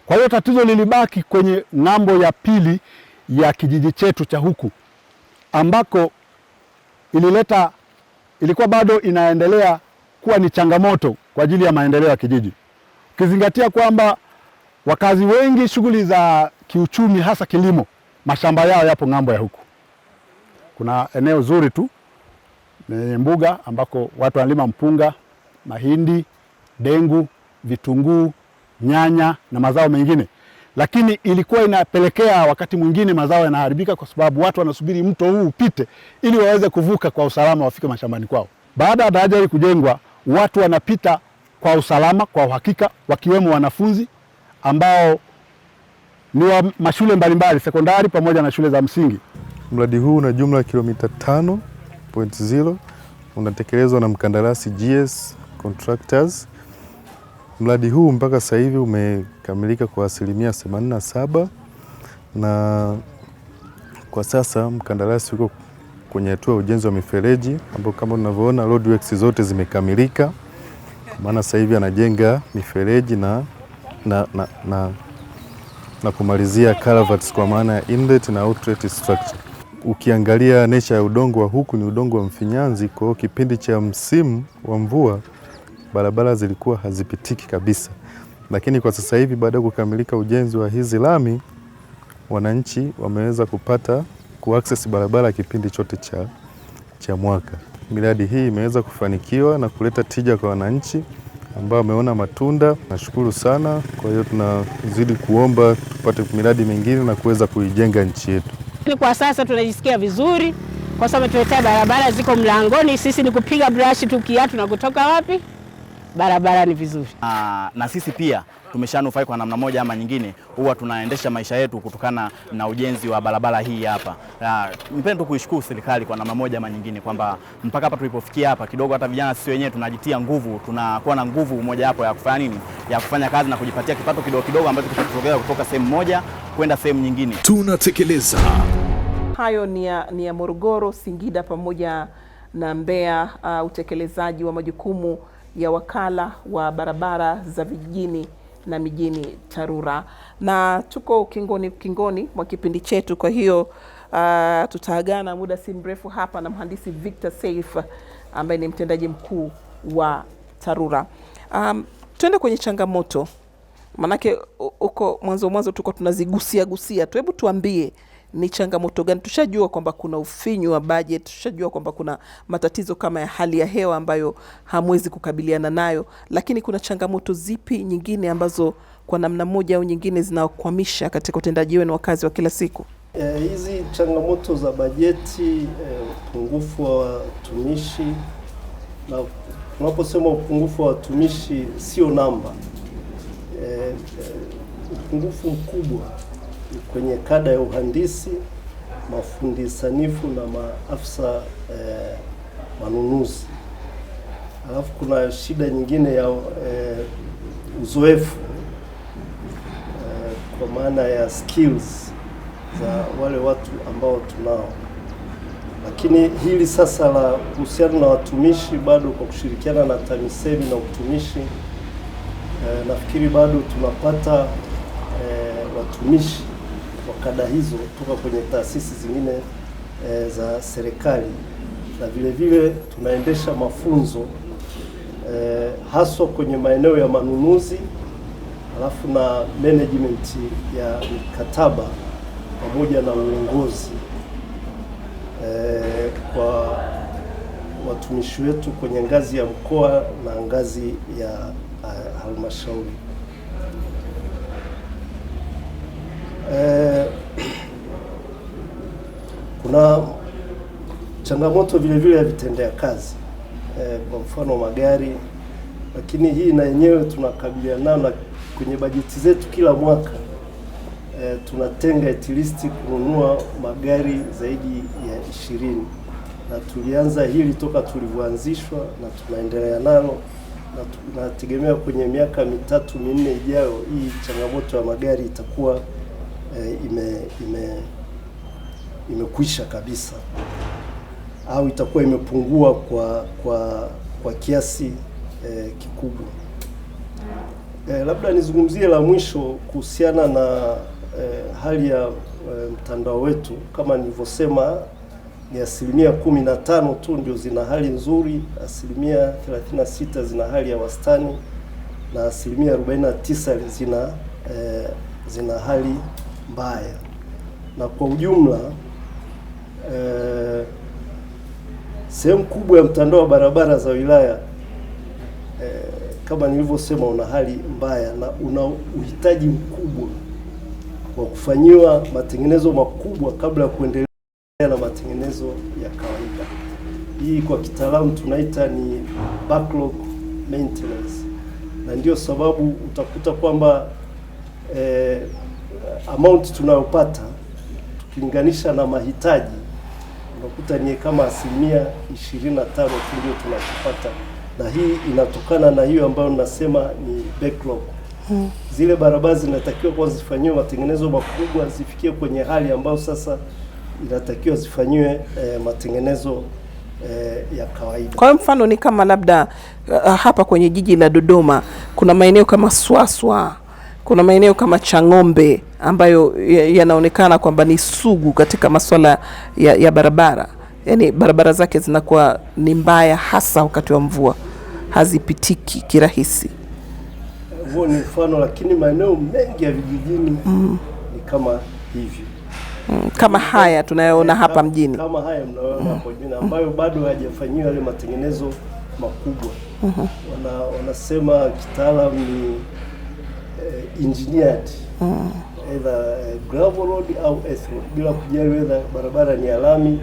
Kwa hiyo tatizo lilibaki kwenye ng'ambo ya pili ya kijiji chetu cha huku ambako ilikuwa bado inaendelea kuwa ni changamoto kwa ajili ya maendeleo ya kijiji. Ukizingatia kwamba wakazi wengi shughuli za kiuchumi hasa kilimo, mashamba yao yapo ng'ambo ya huku. Kuna eneo zuri tu mbuga ambako watu wanalima mpunga, mahindi, dengu, vitunguu, nyanya na mazao mengine. Lakini ilikuwa inapelekea wakati mwingine mazao yanaharibika kwa sababu watu wanasubiri mto huu upite ili waweze kuvuka kwa usalama wafike mashambani kwao. Baada ya daraja hili kujengwa, watu wanapita kwa usalama, kwa uhakika, wakiwemo wanafunzi ambao ni wa mashule mbalimbali, sekondari pamoja na shule za msingi. Mradi huu una jumla ya kilomita 5.0, unatekelezwa na mkandarasi GS Contractors. Mradi huu mpaka sasa hivi umekamilika kwa 87% na kwa sasa mkandarasi yuko kwenye hatua ya ujenzi wa mifereji ambao kama unavyoona roadworks zote zimekamilika. Maana sasa hivi anajenga mifereji na kumalizia culverts kwa maana ya inlet na outlet structure. Ukiangalia nature ya udongo wa huku ni udongo wa mfinyanzi, kwa hiyo kipindi cha msimu wa mvua barabara zilikuwa hazipitiki kabisa. Lakini kwa sasa hivi baada ya kukamilika ujenzi wa hizi lami, wananchi wameweza kupata kuaccess barabara kipindi chote cha mwaka. Miradi hii imeweza kufanikiwa na kuleta tija kwa wananchi ambao ameona matunda. Nashukuru sana. Kwa hiyo tunazidi kuomba tupate miradi mingine na kuweza kuijenga nchi yetu. Kwa sasa tunajisikia vizuri kwa sababu tumetea barabara ziko mlangoni, sisi ni kupiga brush tu kiatu na kutoka wapi? Barabara ni vizuri. Na sisi pia tumeshanufaika kwa namna moja ama nyingine, huwa tunaendesha maisha yetu kutokana na ujenzi wa barabara hii hapa. Nipende tu kuishukuru serikali kwa namna moja ama nyingine kwamba mpaka hapa tulipofikia hapa kidogo, hata vijana sisi wenyewe tunajitia nguvu, tunakuwa na nguvu moja hapo ya kufanya nini, ya kufanya kazi na kujipatia kipato kidogo kidogo ambacho kitatutokea kutoka sehemu moja kwenda sehemu nyingine. Tunatekeleza. Hayo ni ya Morogoro, Singida pamoja na Mbeya, utekelezaji wa majukumu ya wakala wa barabara za vijijini na mijini TARURA, na tuko kingoni mwa kipindi chetu. Kwa hiyo tutaagana muda si mrefu hapa na mhandisi Victor Seif ambaye ni mtendaji mkuu wa TARURA. Tuende kwenye changamoto, manake uko mwanzo tuko tunazigusia tu. Hebu tuambie ni changamoto gani? Tushajua kwamba kuna ufinyu wa budget, tushajua kwamba kuna matatizo kama ya hali ya hewa ambayo hamwezi kukabiliana nayo, lakini kuna changamoto zipi nyingine ambazo kwa namna moja au nyingine zinakwamisha katika utendaji wenu wa kazi wa kila siku? Hizi changamoto za bajeti, upungufu wa watumishi, na tunaposema upungufu wa watumishi sio namba. Upungufu mkubwa kwenye kada ya uhandisi, mafundi sanifu na maafisa manunuzi. Alafu kuna shida nyingine ya uzoefu, kwa maana ya skills za wale watu ambao tunao. Lakini hili sasa la kuhusiana na watumishi, bado kwa kushirikiana na TAMISEMI na utumishi, nafikiri bado tunapata watumishi wa kada hizo kutoka kwenye taasisi zingine za serikali, na vile vile tunaendesha mafunzo haswa kwenye maeneo ya manunuzi, alafu na management ya mikataba pamoja na uongozi kwa watumishi wetu kwenye ngazi ya mkoa na ngazi ya halmashauri. Kuna changamoto vile vile ya vitendea kazi, kwa mfano magari, lakini hii na yenyewe tunakabiliana nayo, na kwenye bajeti zetu kila mwaka tunatenga at least kununua magari zaidi ya 20, na tulianza hili toka tulivyoanzishwa na tunaendelea nalo, na tunategemea kwenye miaka 3-4 ijayo hii changamoto ya magari itakuwa imekwisha kabisa, au itakuwa imepungua kwa kiasi kikubwa. Labda nizungumzie la mwisho kuhusiana na hali ya mtandao wetu. Kama nilivyosema, ni 15% tu ndio zina hali nzuri, 36% zina hali ya wastani, na 49% zina hali mbaya. Na kwa ujumla sehemu kubwa ya mtandao wa barabara za wilaya kama nilivyosema una hali mbaya na una uhitaji mkubwa wa kufanyiwa matengenezo makubwa kabla ya kuendelea na matengenezo ya kawaida. Hii kwa kitaalamu tunaita ni backlog maintenance, na ndio sababu utakuta kwamba amount tunayopata tukilinganisha na mahitaji unakuta ni kama 25% tu ndio tunachopata, na hii inatokana na hiyo ambayo nasema ni backlog. Zile barabara zinatakiwa kwanza zifanyiwe matengenezo makubwa, zifikie kwenye hali ambayo sasa inatakiwa zifanyiwe matengenezo ya kawaida. Kwa mfano ni kama labda hapa kwenye jiji la Dodoma kuna maeneo kama Swaswa, kuna maeneo kama Chang'ombe ambayo yanaonekana kwamba ni sugu katika masuala ya barabara. Yaani barabara zake zinakuwa ni mbaya, hasa wakati wa mvua, hazipitiki kirahisi. Huo ni mfano, lakini maeneo mengi ya vijijini ni kama hivyo. Kama haya tunayoona hapa mjini. Kama haya mnayoona hapo mjini ambayo bado hajafanyiwa yale matengenezo makubwa. wanasema kitaalamu ni engineered either gravel road au earth road, bila kujali whether barabara ni ya lami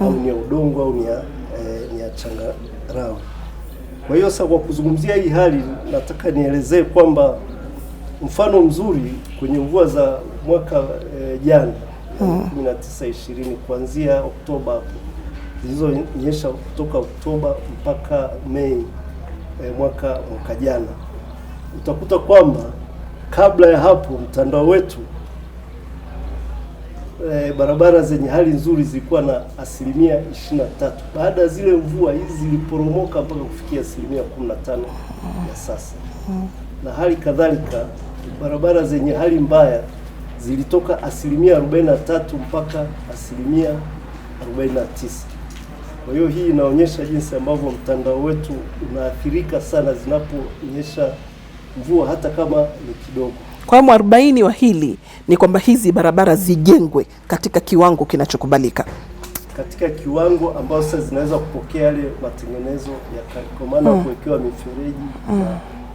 au ni ya udongo au ni ya changarawe. Kwa hiyo sasa, kwa kuzungumzia hii hali, nataka nielezee kwamba mfano mzuri kwenye mvua za mwaka jana 19-20 kuanzia Oktoba hapo zilizonyesha kutoka Oktoba mpaka Mei mwaka jana, utakuta kwamba kabla ya hapo mtandao wetu barabara zenye hali nzuri zilikuwa na 23%. Baada ya zile mvua hizi ziliporomoka mpaka kufikia 15% ya sasa. Na hali kadhalika barabara zenye hali mbaya zilitoka 43% mpaka 49%. Kwa hiyo hii inaonyesha jinsi ambavyo mtandao wetu unaathirika sana zinaponyesha mvua hata kama ni kidogo. Kwa mwarobaini wa hili ni kwamba hizi barabara zijengwe katika kiwango kinachokubalika, katika kiwango ambacho sasa zinaweza kupokea yale matengenezo ya kwa maana kuwekewa mifereji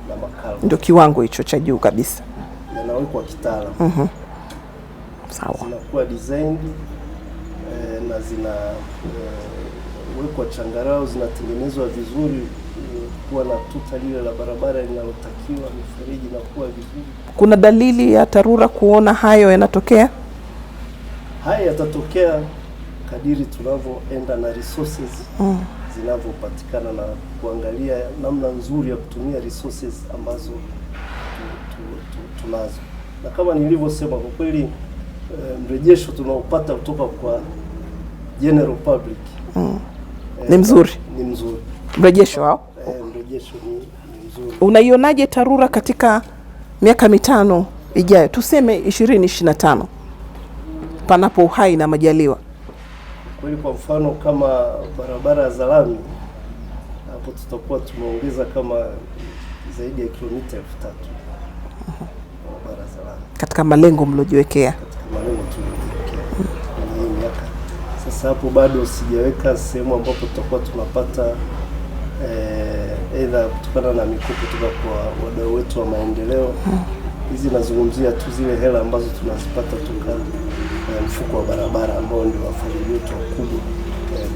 na makala. Ndio kiwango hicho cha juu kabisa yanawekwa kitaalamu. Sawa. Zinakuwa designed na zinawekwa changarao, zinatengenezwa vizuri kuwa na tuta lile la barabara linalotakiwa, mifereji na kuwa vizuri. Kuna dalili ya TARURA kuona hayo yanatokea? Haya yatatokea kadiri tunavyoenda na resources zinavyopatikana na kuangalia namna nzuri ya kutumia resources ambazo tunazo. Na kama nilivyosema, kwa kweli mrejesho tunaopata kutoka kwa general public ni mzuri. Ni mzuri. Mrejesho wao? Mrejesho ni mzuri. Unaionaje TARURA katika miaka 5 ijayo, tuseme 2025, panapo uhai na majaliwa? Kweli, kwa mfano kama barabara za lami, hapo tutakuwa tumeongeza kama zaidi ya kilomita 3,000 barabara za lami katika malengo mliojiwekea. Katika malengo tuliyojiwekea kwenye miaka. Sasa hapo bado sijaweka sehemu ambapo tutakuwa tunapata either kutokana na mikopo kutoka kwa wadau wetu wa maendeleo. Hizi nazungumzia tu zile hela ambazo tunazipata toka mfuko wa barabara ambao ndio wafadhili wetu wakubwa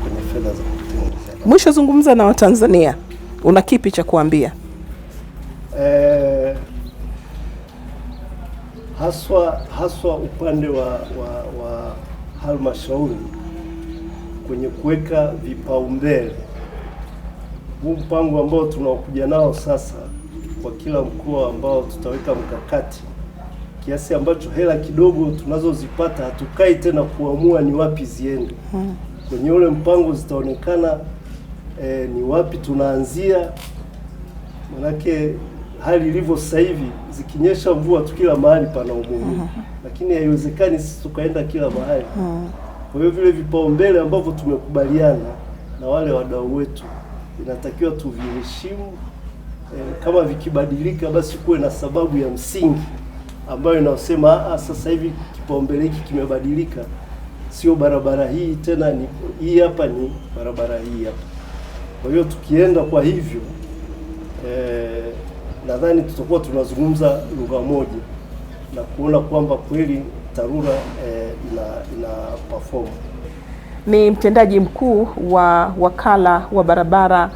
kwenye fedha za kutengeneza. Mwisho, zungumza na Watanzania, una kipi cha kuambia? Haswa upande wa halmashauri kwenye kuweka vipaumbele. Huu mpango ambao tunaokuja nao sasa kwa kila mkoa, ambao tutaweka mkakati kiasi ambacho hela kidogo tunazozipata hatukai tena kuamua ni wapi ziende. Kwenye ule mpango zitaonekana ni wapi tunaanzia. Manake hali ilivyo sasa hivi, zikinyesha mvua tu kila mahali pana umuhimu, lakini haiwezekani sisi tukaenda kila mahali. Kwa hiyo vile vipaumbele ambavyo tumekubaliana na wale wadau wetu inatakiwa tuviheshimu. Kama vikibadilika, basi kuwe na sababu ya msingi ambayo inasema sasa hivi kipaumbele hiki kimebadilika, sio barabara hii tena, ni hii hapa, ni barabara hii hapa. Kwa hiyo tukienda kwa hivyo, nadhani tutakuwa tunazungumza lugha moja na kuona kwamba kweli TARURA ina perform. Ni mtendaji mkuu wa wakala wa barabara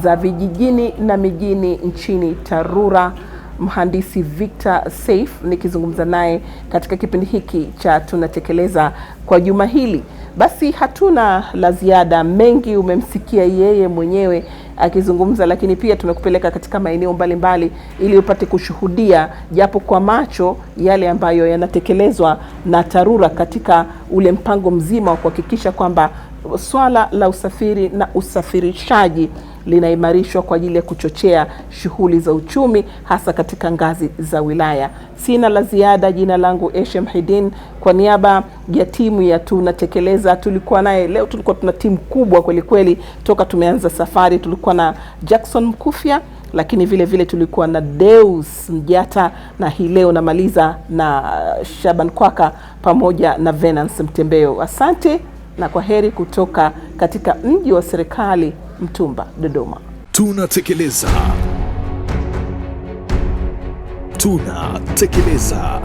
za vijijini na mijini nchini TARURA, Mhandisi Victor Seif, nikizungumza naye katika kipindi hiki cha Tunatekeleza kwa juma hili. Basi hatuna la ziada, mengi umemsikia yeye mwenyewe akizungumza, lakini pia tumekupeleka katika maeneo mbalimbali ili upate kushuhudia japo kwa macho yale ambayo yanatekelezwa na TARURA katika ule mpango mzima wa kuhakikisha kwamba swala la usafiri na usafirishaji linaimarishwa kwa ajili ya kuchochea shughuli za uchumi hasa katika ngazi za wilaya. Sina la ziada. Jina langu Eshem Hidin, kwa niaba ya timu ya Tunatekeleza. Tulikuwa naye leo, tulikuwa tuna timu kubwa kweli kweli toka tumeanza safari. Tulikuwa na Jackson Mkufya, lakini vile vile tulikuwa na Deus Mjata, na hii leo namaliza na Shaban Kwaka pamoja na Venance Mtembeo. Asante na kwa heri kutoka katika mji wa serikali Mtumba, Dodoma. Tunatekeleza.